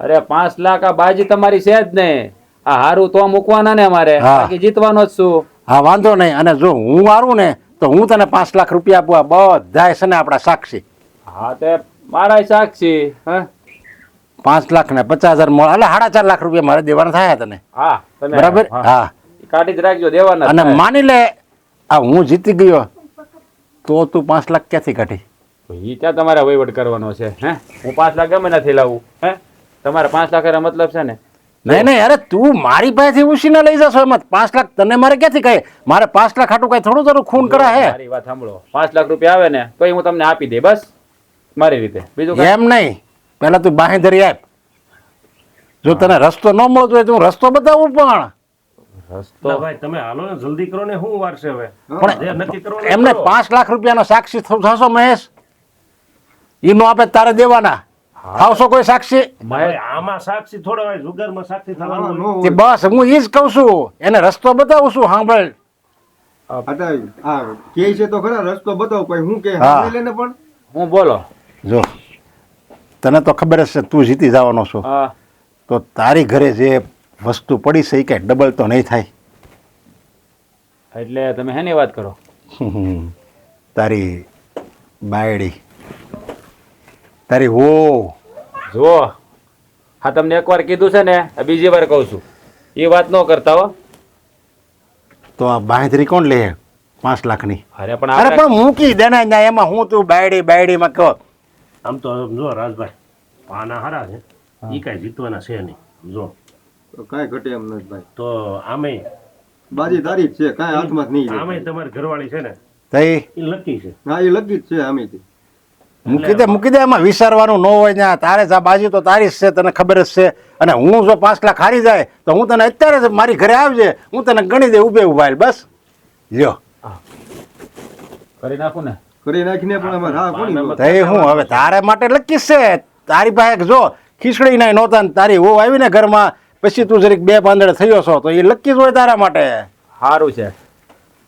અરે 5 લાખ આ બાજી તમારી છે જ નહીં. આ હારું તો મૂકવાના ને અમારે હા. બાકી જીતવાનો જ છું. હા વાંધો નહીં. અને જો હું હારું ને તો હું તને 5 લાખ રૂપિયા આપવા બધાય છે ને આપણા સાક્ષી. હા તે મારા સાક્ષી. હા 5 લાખ ને 50,000 મળે એટલે 4.5 લાખ રૂપિયા મારે દેવાના થાય તને. હા તમે બરાબર. હા. હા કાઢી જ રાખજો દેવાના જ અને થાય. માની લે આ હું જીતી ગયો તો તું 5 લાખ ક્યાંથી કાઢી? ઈ ક્યાં તમારે વહીવટ કરવાનો છે હે? હું 5 લાખ ગમે નથી લાવું હે? તમારે 5 લાખ એનો મતલબ છે ને? નહીં નહીં અરે તું મારી પાસેથી ઉછીને લઈ જશો એમાં 5 લાખ તને મારે ક્યાંથી કહે? મારે 5 લાખ હાટું કઈ થોડું તારું ખૂન કરા હે? મારી વાત સાંભળો 5 લાખ રૂપિયા આવે ને તોય હું તમને આપી દે બસ મારી રીતે. બીજું કાંઈ? એમ નહીં. પેલા તું બાંહેધરી આપ. જો તને રસ્તો ન મળતો હોય તો હું રસ્તો બતાવું પણ ના ભાઈ તમે હાલો ને જલ્દી કરો ને શું વાર છે હવે. પણ જે નક્કી કરવાનું એ એમને કરો. 5 લાખ રૂપિયાનો સાક્ષી થશો મહેશ? ઈનો આપે તારે દેવાના. આવશો કોઈ સાક્ષી? ભાઈ, આમાં સાક્ષી થોડા હોય જુગારમાં સાક્ષી થવાનું હોય. તે બસ હું ઈ જ કહું છું. એને રસ્તો બતાવું છું. સાંભળ કે છે તો ખરા રસ્તો બતાવો પછી હું કે હા. સાંભળી લે ને પણ હું બોલો જો તને તો ખબર જ છે તું જીતી જવાનો છો હા તો તારી ઘરે જે વસ્તુ પડી છે એ કઈ ડબલ તો નહીં થાય. એટલે તમે હેની વાત કરો? તારી બાયડી તારી હો જુઓ હા તમને એકવાર કીધું છે ને આ બીજી વાર કહું છું એ વાત ન કરતા હો. તો આ બાંધરી કોણ લે 5 લાખની? અરે પણ અરે આપણે પણ મૂકી દે ને ન્યા એમાં હું તું બાયડી બાયડીમાં કહો. આમ તો જો રાજભાઈ પાના હારા છે ઈ કાંઈ જીતવાના છે નહીં. જો તો કાંઈ ઘટે એમ નથી ભાઈ. તો આમે બાજી તારી જ છે, કાંઈ હાથમાં જ નહીં આમે તમારી ઘરવાળી છે ને તઈ એ લકી છે. હા એ લગી જ છે આમેથી. મૂકી દે એમાં વિચારવાનું ન હોય ત્યાં. તારે જા બાજી તો તારી જ છે, તને ખબર જ છે. અને હું જો 5 લાખ હારી જાય તો હું તને અત્યારે જ મારી ઘરે આવજે, હું તને ગણી દે ઉભે ઉભા બસ. લ્યો કરી નાખું ને. કરી નાખીને પણ અમારે હા કોની તઈ હું હવે તારે માટે લકી જ છે. તારી પાસે જો ખીચડી ના નહોતા ને તારી વહુ આવીને ઘરમાં, પછી તું જરીક 2 પાંદડે થયો છો તો એ લકી જ હોય તારા માટે. સારું છે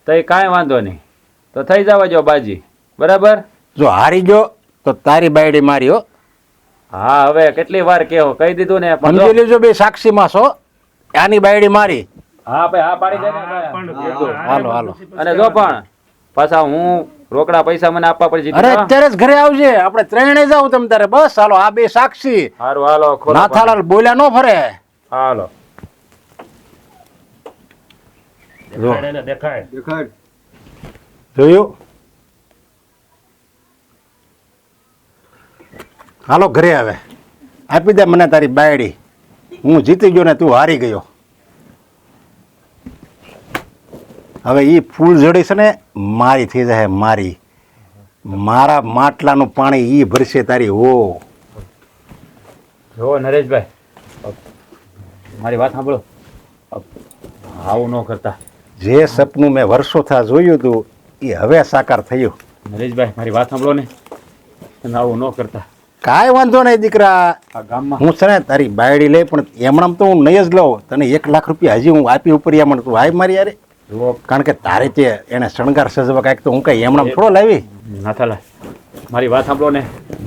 તો એ કાંઈ વાંધો નહીં, તો થઈ જવા જો બાજી. બરાબર. જો હારી ગયો તો તારી બાયડી મારી હો. હા હવે કેટલી વાર કેવો કહી દીધું ને પણ સમજી જો- લેજો બે સાક્ષીમાં છો, આની બાયડી મારી. હા ભાઈ હા પાડી દે ને પણ ભાઈ. હાલો હાલો. અને જો પણ પાછા હું રોકડા પૈસા મને આપવા પડશે. અરે અત્યારે જ ઘરે આવજે, આપણે ત્રણે જાવ તમ તારે. બસ હાલો, આ બે સાક્ષી. સારું હાલો ખોલો નાથાલાલ બોલ્યા ન ફરે. હાલો. દેખાય એને દેખાય. દેખાડ. જોયું? હાલો ઘરે આવે, આપી દે મને તારી બાયડી. હું જીતી ગયો ને તું હારી ગયો. હવે એ ફૂલ જડી છે ને મારી થઈ જાય, મારી. મારા માટલાનું પાણી ઈ ભરશે તારી હો. જો નરેશભાઈ મારી વાત સાંભળો, આવું ન કરતા. જે સપનું મેં વર્ષો થા જોયું હતું એ હવે સાકાર થયું. નરેશભાઈ મારી વાત સાંભળો ને, તમે આવું ન કરતા. કાંઈ વાંધો નહીં દીકરા, આ ગામમાં હું છે ને તારી બાયડી લઈ, પણ એમણામ તો હું નહીં જ લઉં. તને 1 લાખ રૂપિયા હજી હું આપી ઉપર એમણ તું આય મારી યાર. જુઓ કારણ કે તારે તે એને શણગાર સજવા કાંઈક તો હું કઈ એમણામ થોડો લાવી. નાથાલાલ મારી વાત સાંભળો ને.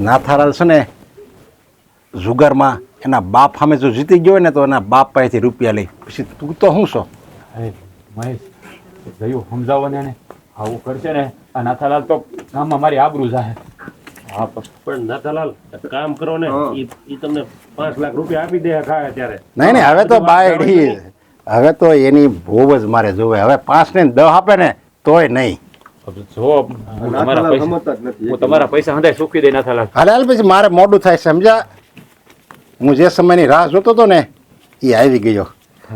નાથાલાલ છે ને જુગારમાં એના બાપ સામે જો જીતી ગયો હોય ને તો એના બાપ પાસેથી રૂપિયા લઈ. પછી તું તો શું છો? અરે મહેશ ગયું સમજાવો ને એને. આવું કરશે ને આ નાથાલાલ તો ગામમાં મારી આબરૂ જાહે. હા પણ નાથાલાલ કામ કરો ને, ઈ તમને 5 લાખ રૂપિયા આપી દે ખાય ત્યારે. નહીં નહીં, હવે તો બાયડી, હવે તો એની ભોવ જ મારે જોવે. હવે 5 ને 10 આપે ને તોય નહીં. જો હું તમારા નાથાલાલ પૈસા સમજતા જ નથી. હું તમારા પૈસા હંધાય ચૂકવી દે નાથાલાલ. હાલ હાલ, પછી મારે મોડું થાય સમજા. હું જે સમયની રાહ જોતો હતો ને એ આવી ગયો.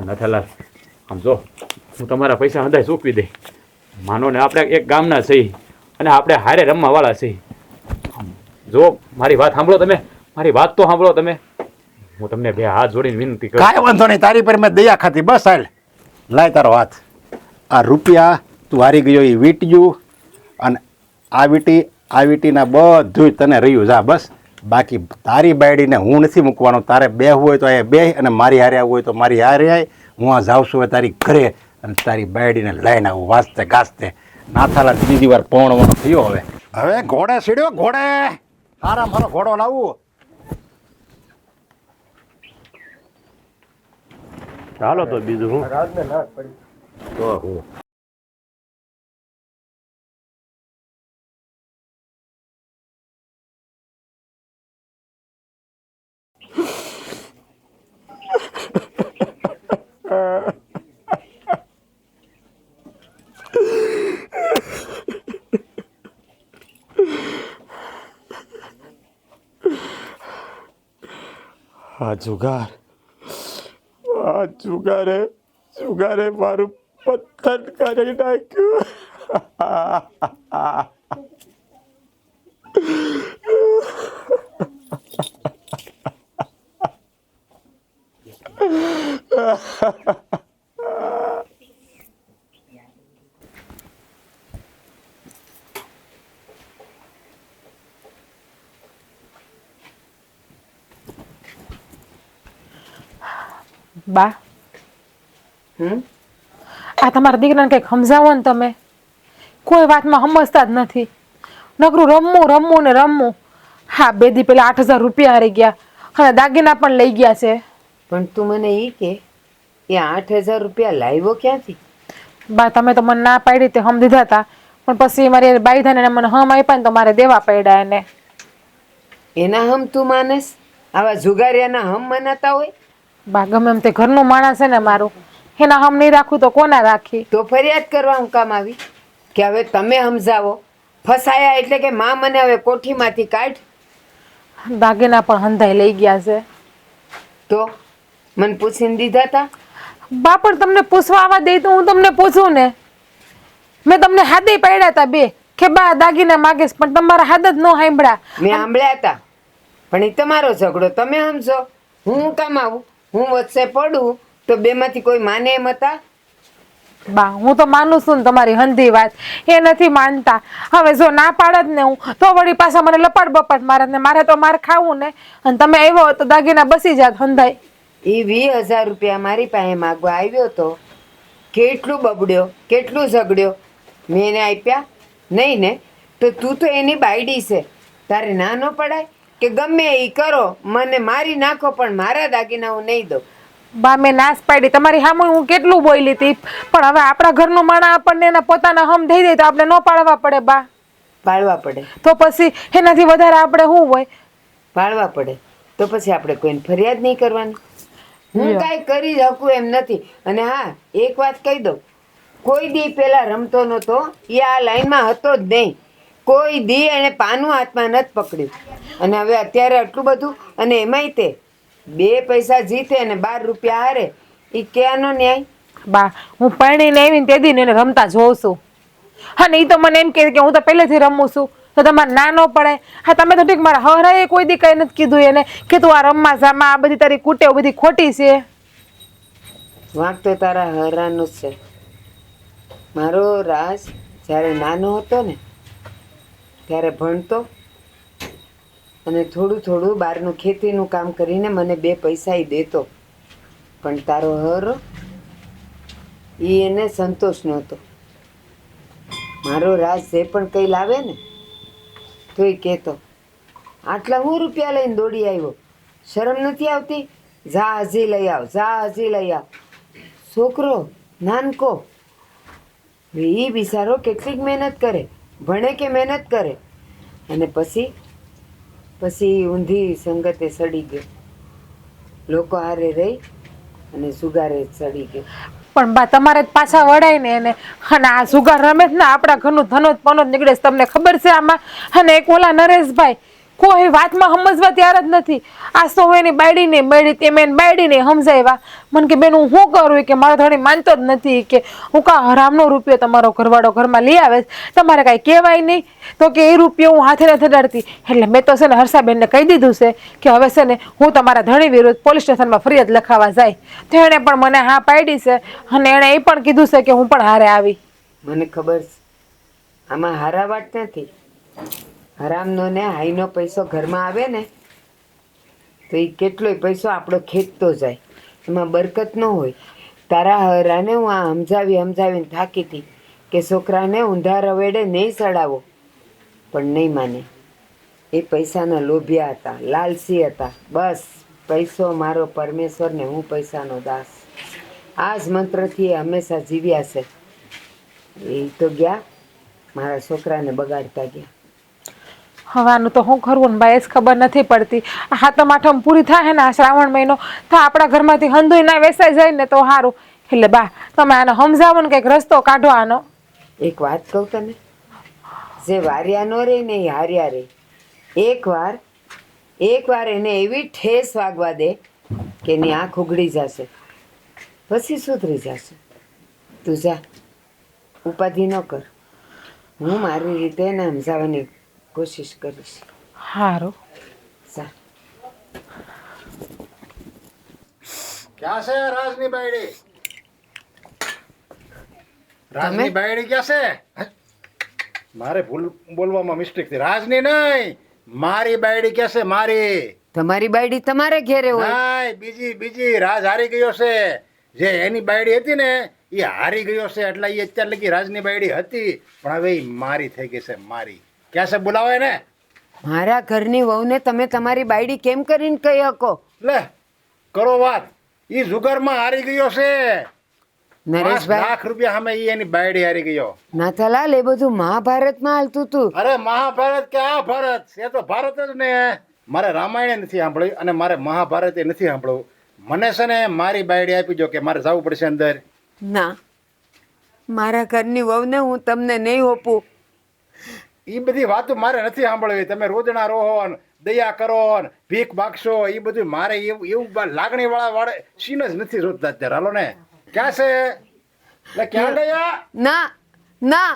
નાથાલાલ આમ જો હું તમારા પૈસા હંધાય ચૂકવી દે. માનો ને આપણે એક ગામના છીએ અને આપણે હારે રમવા વાળા છીએ. જો મારી વાત સાંભળો તમે, મારી વાત તો સાંભળો તમે. હું તમને 2 હાથ જોડીને વિનંતી કરું. કાંઈ વાંધો નહીં, તારી પર મેં દયા ખાતી. બસ હાલ, લાય તારો હાથ. આ રૂપિયા તું હારી ગયો એ વીટ્યું, અને આ વીટીના બધું તને રહ્યું. જા બસ. બાકી તારી બાયડીને હું નથી મૂકવાનો. તારે બેહવું હોય તો એ બે, અને મારી હારે આવવું હોય તો મારી હારે આય. હું આ જાઉં છું તારી ઘરે, અને તારી બાયડીને લઈને આવું વાંચતે ગાજતે. નાથાલાલ બીજી વાર પૌણવાનો થયો. હવે ઘોડે સીડ્યો, ઘોડે. હારા મારો ઘોડો લાવું. ચાલો તો બીજું હું રાજને ના જ પડી. તો હું આ જુગારે મારું પતન કરી નાખ્યું. બા આ તમારા દીકરાને કંઈક સમજાવો ને તમે. કોઈ વાતમાં સમજતા જ નથી. નકરું રમવું ને રમવું. હા 2 દી પેલા 8,000 રૂપિયા હારી ગયા અને દાગીના પણ લઈ ગયા છે. પણ તું મને એ કે એ 8,000 રૂપિયા લાવ્યો ક્યાંથી? બા તમે તો મને ના પાડી તે હમ દીધા હતા, પણ પછી મારી બાઈ થાય ને મને હમ આપ્યા ને તો મારે દેવા પડ્યા એને. એના હમ તું માનસ? આવા જુગારિયાના હમ મનાતા હોય? બા ગમે એમ તે ઘરનું માણસ છે ને મારું, એના હમ નહીં રાખું તો કોના રાખી? તો ફરિયાદ કરવા હું કામ આવી કે હવે તમે સમજાવો? ફસાયા એટલે કે માં મને હવે કોઠીમાંથી કાઢ. દાગીના પણ હંધાઈ લઈ ગયા છે. તો મને પૂછીને દીધા હતા? બા પણ તમને પૂછવા આવવા દે તો હું તમને પૂછું ને. મેં તમને હાથે પાડ્યા હતા બે કે બા દાગીના માગેશ, પણ તમારા હાથ જ ન સાંભળ્યા. મેં સાંભળ્યા હતા, પણ એ તમારો ઝઘડો, તમે સમજો. હું કામ આવું? હું વચ્ચે પડું તો બેમાંથી કોઈ માને એમ હતા? બા હું તો માનું છું ને તમારી હંધી વાત, એ નથી માનતા. હવે જો ના પાડત ને હું તો વળી પાછા મને લપાટ બપાટ મારે ને મારે તો માર ખાવું ને. અને તમે આવ્યો તો દાગીના બસી જાત હંધાઈ. એ 20,000 રૂપિયા મારી પાસે માગવા આવ્યો તો, કેટલું બબડ્યો, કેટલું ઝઘડ્યો. મેં એને આપ્યા નહીં ને? તો તું તો એની બાયડી છે, તારે ના ન પડાય કે ગમે એ કરો, મને મારી નાખો પણ મારા દાગીના હું નહીં દઉં. બા મેં નાશ પાડી તમારી સામે, હું કેટલું બોલી હતી, પણ હવે આપણા ઘરનો માણસ આપણને એના પોતાના હમ થઈ જાય તો આપણે ન પાડવા પડે બા. પાળવા પડે તો પછી એનાથી વધારે આપણે શું હોય? પાળવા પડે તો પછી આપણે કોઈને ફરિયાદ નહીં કરવાની. હું કાંઈ કરી શકું એમ નથી. અને હા, એક વાત કહી દઉં, કોઈ દી પેલા રમતો નહોતો, એ આ લાઈનમાં હતો જ નહીં. કોઈ દી એને પાનું હાથમાં નથી પકડ્યું. અને હવે અત્યારે આટલું બધું, અને એમાંય તે 2 પૈસા જીતે અને 12 રૂપિયા હારે, એ ક્યાંનો ન્યાય? બા હું પરણીને આવીને તે દી એને રમતા જોઉં છું, અને એ તો મને એમ કહે કે હું તો પહેલેથી રમું છું, તો તમારે ના ન પડે. હા તમે તો ઠીક, મારા હરાએ કોઈ દી કઈ નથી કીધું એને કે તું આ રમવા જામાં, આ બધી તારી કુટેવ બધી ખોટી છે. વાંક તો તારા હરાનો જ છે. મારો રાજ જ્યારે નાનો હતો ને ત્યારે ભણતો અને થોડું થોડું બહારનું ખેતીનું કામ કરીને મને 2 પૈસા દેતો, પણ તારો હરો એને સંતોષ નહોતો. મારો રાજ જે પણ કંઈ લાવે ને તો એ કહેતો, આટલા હું રૂપિયા લઈને દોડી આવ્યો, શરમ નથી આવતી? જા હજી લઈ આવ, જા હજી લઈ આવ. છોકરો નાનકો, એ બિચારો કેટલીક મહેનત કરે, ભણે કે મહેનત કરે, અને પછી ઊંધી સંગતે સડી ગયો, લોકો હારે રહી અને સુગારે સડી ગયો. પણ બા તમારે જ પાછા વળાય ને એને, અને આ સુગાર રમે જ ને આપણા ઘરનું ધનોજ પનોજ નીકળે છે, તમને ખબર છે આમાં. અને એક ઓલા નરેશભાઈ કોઈ વાતમાં સમજવા તૈયાર જ નથી. આ તો એની બાયડીને મળી, તે મેં બાયડીને સમજાવ્યા. મને કે બેન હું શું કરું કે મારો ધણી માનતો જ નથી, કે હું કા હરામનો રૂપિયો તમારો ઘરવાળો ઘરમાં લઈ આવે, તમારે કાંઈ કહેવાય નહીં. તો કે એ રૂપિયો હું હાથે નથી અડાડતી. એટલે મેં તો છે ને હર્ષાબેનને કહી દીધું છે કે હવે છે ને હું તમારા ધણી વિરુદ્ધ પોલીસ સ્ટેશનમાં ફરિયાદ લખાવા જાય. તો એણે પણ મને હા પાડી છે, અને એણે એ પણ કીધું છે કે હું પણ હારે આવી. મને ખબર છે આમાં હારા વાત નથી. હરામનો ને હાઈનો પૈસો ઘરમાં આવે ને તો એ કેટલોય પૈસો આપણો ખેંચતો જાય, એમાં બરકત ન હોય. તારા હરાને હું આ સમજાવીને થાકી હતી કે છોકરાને ઊંધા રવેડે નહીં ચડાવો, પણ નહીં માને. એ પૈસાના લોભિયા હતા, લાલસી હતા. બસ પૈસો મારો પરમેશ્વર ને હું પૈસાનો દાસ. આ જ મંત્રથી એ હંમેશા જીવ્યા છે. એ તો ગયા, મારા છોકરાને બગાડતા ગયા. હવાનું તો શું કરવું ને ભાઈ એ જ ખબર નથી પડતી. આ હાતમ આઠમ પૂરી થાય ને આ શ્રાવણ મહિનો તો આપણા ઘરમાંથી હંધુય ના વેસાઈ જાય ને તો સારું. એટલે બા તમે આને સમજાવો ને કંઈક રસ્તો કાઢો આનો. એક વાત કહું તને, જે વાર્યા નો રહે ને એ હાર્યા રહે. એક વાર એને એવી ઠેસ વાગવા દે કે એની આંખ ઉઘડી જશે, પછી સુધરી જશે. તું જા, ઉપાધિ ન કર. હું મારી રીતે એને સમજાવવાની કોશિશ કરીશ. સારું. જા. ક્યાં છે રાજની બાયડી? રાજની બાયડી ક્યાં છે? મારે ભૂલ બોલવામાં મિસ્ટેક થઈ. રાજની નહીં, મારી બાયડી ક્યાં છે? મારી. તમારી બાયડી તમારે ઘેરે હોય? નહીં, બીજી રાજ હારી ગયો છે. જે એની બાયડી હતી ને એ હારી ગયો છે, એટલે એ અત્યારે લગી રાજની બાયડી હતી, પણ હવે એ મારી થઈ ગઈ છે. મારી ક્યાં છે? બોલાવે ને. મારા ઘરની વહુને તમે તમારી બાયડી કેમ કરીને કહી શકો? લે કરો વાત. ઈ જુગારમાં હારી ગયો છે. 5 નરેશભાઈ, લાખ રૂપિયા સામે ઈ એની બાયડી હારી ગયો. નાથાલાલ, એ બધું મહાભારતમાં હાલતું હતું. અરે મહાભારત કે આ ભારત? એ તો ભારત જ ને. મારે રામાયણ નથી સાંભળ્યું અને મારે મહાભારત એ નથી સાંભળવું. મને છે ને મારી બાયડી આપી દો કે મારે જવું પડશે અંદર. ના, મારા ઘરની વહુને હું તમને નહીં હોપું. એ બધી વાતો મારે નથી સાંભળવી. તમે રોજના રહો દયા કરો ને ભીખ માગશો એ બધું મારે એવું લાગણીવાળા સીન જ નથી જોતા અત્યારે. હાલો ને ક્યાં છે એટલે ક્યાં ગયા ના ના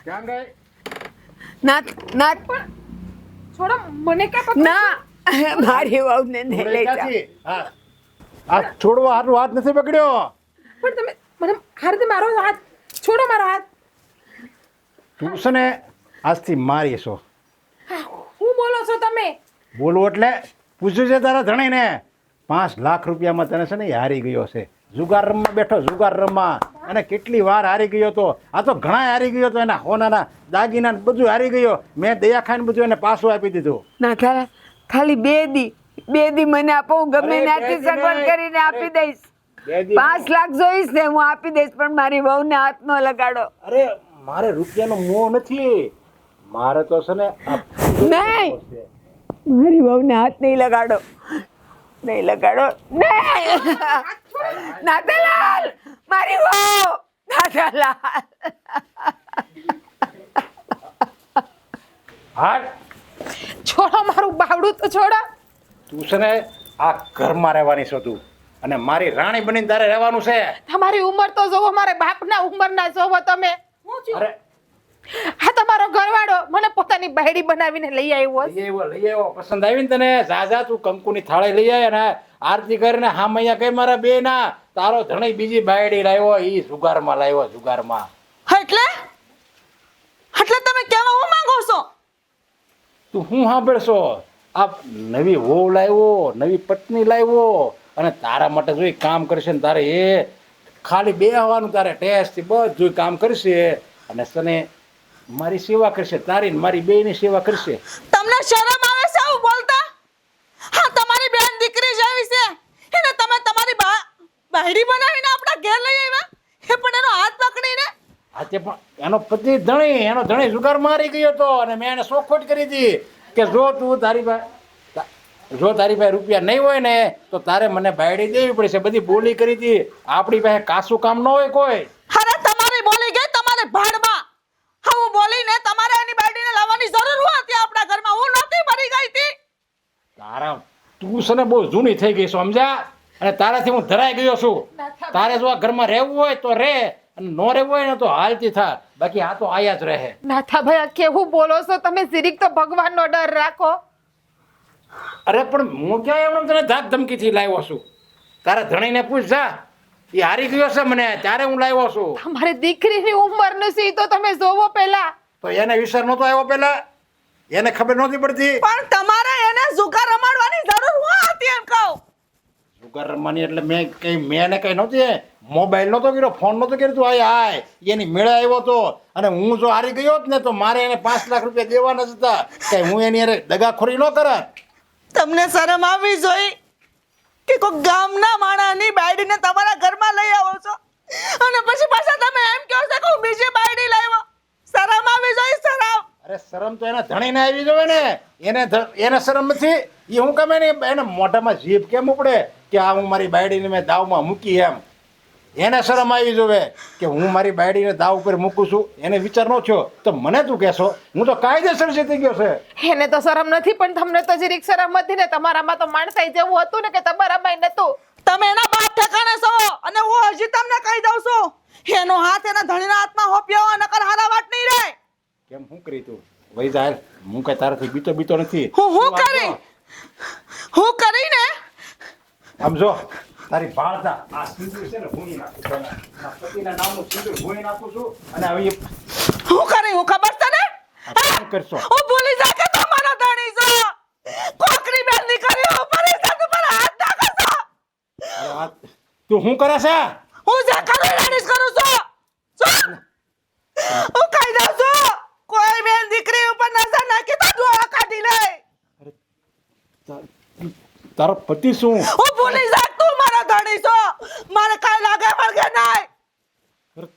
ક્યાં ગઈ ના ના છોડો મને ક્યાં ના મારી વહુને નહીં લઈ જાઓ. ક્યાંથી? હા આ છોડવા હાથનો હાથ નથી પકડ્યો. પણ તમે મને હારથી મારો હાથ છોડો મારો હાથ. તું છે ને આજથી મારી છો. હું બોલો છો તમે? બોલવું એટલે પૂછ્યું છે તારા ધણીને 5 લાખ રૂપિયામાં તને છે ને એ હારી ગયો છે. જુગાર રમવા બેઠો, જુગાર રમવા, અને કેટલી વાર હારી ગયો તો. આ તો ઘણા હારી ગયો તો, એના હોનાના દાગીના ને બધું હારી ગયો. મેં દયા ખાઈને બધું એને પાછું આપી દીધું. ના ખાલી 2 દી મને આપો, હું ગમે અરે, ત્યાંથી 2 દી સગવડ નહીં. કરીને આપી દઈશ. 2 દી 5 લાખ જોઈશ ને હું આપી દઈશ, પણ મારી વહુને હાથ ન લગાડો. અરે મારે રૂપિયાનો મોહ નથી. મારે તો છે ને આ નહીં, મારી વહુને હાથ નહીં લગાડો, નહીં લગાડો, નહીં. નાથાલાલ, મારી વહુ, નાથાલાલ. હાટ. છોડો મારું બાવડું તો છોડો. તું છે ને આ ઘરમાં રહેવાની છો તું, અને મારી રાણી બનીને તારે રહેવાનું છે. તમારી ઉંમર તો જોવો, મારે બાપના ઉંમરના જોવો તમે. અરે હા, તમારો ઘરવાળો મને પોતાની બાયડી બનાવીને લઈ આવ્યો. લઈ આવ્યો પસંદ આવી ને તને? જા તું કંકુની થાળી લઈ આવ્યા ને આરતી કરીને હામૈયા કઈ મારા બે ના તારો ધણી બીજી બાયડી લાવ્યો, ઈ જુગારમાં લાવ્યો, જુગારમાં. એટલે એટલે તમે કહેવા હું માંગો છો? તું શું સાંભળશો? આ નવી વહુ લાવ્યો, નવી પત્ની લાવ્યો, અને તારા માટે જો કામ કરશે ને તારે એ ખાલી બેહવાનું, તારે ટેસ્ટથી બધું કામ કરશે, અને તને મારી સેવા કરશે, તારી ને મારી બેયની સેવા કરશે. તમને શરમ આવે છે આવું બોલતા? હા, તમારી બેન દીકરી જેવી છે એને તમે તમારી બાયડી બનાવીને આપણા ઘેર લઈ આવ્યા, એ પણ એનો હાથ પકડીને. આજે પણ એનો પતિ ધણી, એનો ધણી જુગાર મારી ગયો હતો, અને મેં એને ચોખવટ કરી હતી કે જો તારી પાસે રૂપિયા નહીં હોય ને તો તારે મને બાયડી દેવી પડશે. બધી બોલી કરી હતી. આપણી પાસે કાસું કામ ન હોય કોઈ. અરે તમારી બોલી ગઈ તમારે ભાડમાં. હા, હું બોલીને તમારે એની બાયડીને લાવવાની જરૂર હતી આપણા ઘરમાં. હું નહોતી મરી ગઈ હતી. તારા તું છે ને બહુ જૂની થઈ ગઈ, સમજ્યા? અને તારાથી હું ધરાઈ ગયો છું. તારે જો આ ઘરમાં રહેવું હોય તો રહે, અને ન રહેવું હોય ને તો હાલતી થા, બાકી આ તો આયા જ રહે. નાથાભાઈ, આ કેવું બોલો છો તમે? સિરીક તો ભગવાનનો ડર રાખો. અરે પણ હું ક્યાં એમ તને ધાક ધમકીથી લાવ્યો છું? તારા ધણીને પૂછ જા, એ હારી ગયો છે મને ત્યારે હું લાવ્યો છું. તમારી દીકરીની ઉંમરનું છે ઈ તો તમે જોવો પહેલા. તો એને વિચાર નહોતો આવ્યો પેલા? એને ખબર નહોતી પડતી? પણ તમારે એને જુગાર રમાડવાની જરૂર હું હતી એમ કહું. જુગાર રમવાની એટલે મેં કઈ નહોતી, મોબાઈલ નહોતો કર્યો, ફોન નહોતો કર્યો. તું આય એની મેળે આવ્યો હતો, અને હું જો હારી ગયો હોત ને તો મારે એને 5 લાખ રૂપિયા દેવાના જ હતા. કઈ હું એની અરે દગાખોરી ન કરત. તમને શરમ આવવી જોઈએ કે કોઈ ગામના માણાની બાયડીને તમારા ઘરમાં લઈ આવો છો, અને પછી પાછા તમે એમ કહો છો કે હું બીજી બાયડી લાવ્યો. શરમ આવવી જોઈએ, શરમ. અરે શરમ તો એના ધણીને આવી જોઈએ ને. એને શરમ નથી? એ હું કામ એને મોઢામાં જીભ કેમ ઉપડે કે આ હું મારી બાયડીને મેં દાવમાં મૂકી એમ? એને શરમ આવી જોવે કે હું મારી બાયડીને દાવ ઉપર મૂકું છું. એને વિચાર ન થયો તો મને તું કહેશો? હું તો કાયદેસર જીતી ગયો છે. એને તો શરમ નથી, પણ તમને તો જરીક શરમ હતી ને. તમારામાં તો માણસાઈ જેવું હતું ને કે તમારામાં નતું. તમે એના બાપ ઠેકાણે છો, અને હું હજી તમને કહી દઉં છું, એનો હાથ એના ધણીના હાથમાં હોપ્યો, નકર હારા વાત નહીં રહે. કેમ શું કરી તું? વઈ જા, હું કઈ તારાથી બીતો નથી. હું કરીને આમ જો તારી ભાળતા આ સિંદૂર છે ને ભૂણી નાખું છું. આ પતિના નામનું સિંદૂર ભૂણી નાખું છું, અને હવે હું કરી હું ખબર છે ને? શું કરશો? હું ભૂલી જા કે તમારો ધણી છો. કોકરી બેન દીકરીઓ ઉપર ઇજ્જત ઉપર હાથ નાખો છો. અરે આ તું શું કરે છે? હું જે કરું એને જ કરું છું. હું કહી દઉં છું, કોઈ બેન દીકરી ઉપર નજર નાખી તો ડોળા કાઢી લે. તારો પતિ શું? હું ભૂલી જા તું મારો ધણી છો. મારે કઈ લાગે વળગે નહીં.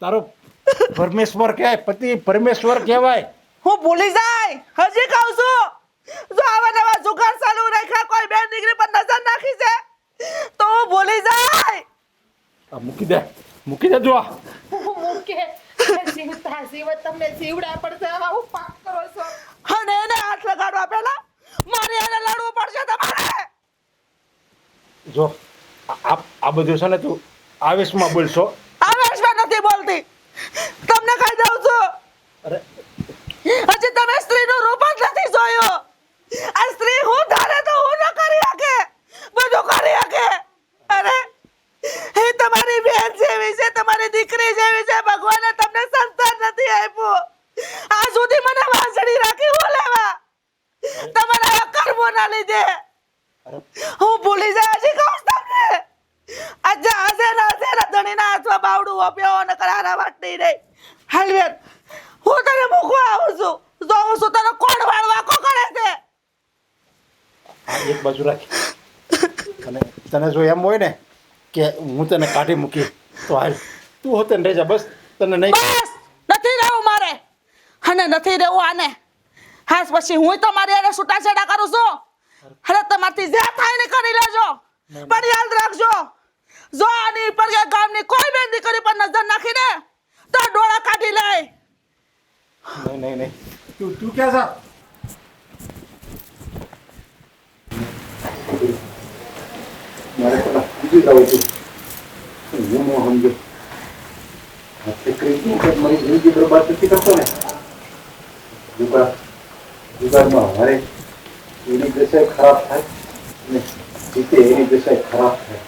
તારો પરમેશ્વર કહેવાય, પતિ પરમેશ્વર કહેવાય. હું ભૂલી જાય, હજી કહું છું. જો આવા નવા જુગાર ચાલુ રાખ્યા, કોઈ બેન દીકરી પર નજર નાખી છે તો હું ભૂલી જાય. આ મૂકી દે જો. મૂકે જીવતા જીવત તમને જીવડા પડશે. આવા હું પાપ કરો છો? અને એને હાથ લગાડવા પહેલા મારે એને લડવું પડશે તમારે. જો આ બધું છે ને તું આવેશમાં બોલશો. આવેશમાં નથી બોલતી, તમને કહી દઉં છું. અરે હજી તમે સ્ત્રીનું રૂપ જ નથી જોયું. આ સ્ત્રી હું ધારે તો હું ન કરી શકે, બધું કરી શકે. અરે એ તમારી બેન જેવી છે, તમારી દીકરી જેવી છે. ભગવાને તમને સંતાન નથી આપ્યું. આ સુધી મને વાંસળી રાખી હું લેવા તમારા કર્મોના લીધે. હું ભૂલી જાય હજી કહું છું તમને. આજે હશે ધણીના હાથમાં બાવડું આપ્યો અને કરારા વાટતી નહીં. હાલવેર હું તને મૂકવા આવું છું. જોઉં છું તને કોણ વાળવા કો કરે છે. આ એક બાજુ રાખી અને તને જો એમ હોય ને કે હું તને કાઢી મૂકી તો હાલ તું હોતે ને રહેજા. બસ તને નહીં બસ નથી રહેવું મારે, અને નથી રહેવું આને. હાસ પછી હું તમારી એને છૂટાછેડા કરું છું. અરે તમારથી જે થાય ને કરી લેજો, પણ યાદ રાખજો જો આની પર કે ગામની કોઈ બેન દીકરી પર નજર નાખીને તો ડોળા કાઢી લે. નહીં તું ક્યાં જા? મારે પેલા બીજું જવું હતું. હું ન સમજો. આ છોકરી શું કે મારી જિંદગી બરબાદ નથી કરતો ને. જુગારમાં હારે એની દશા ખરાબ થાય ને જીતે એની દશા ખરાબ થાય.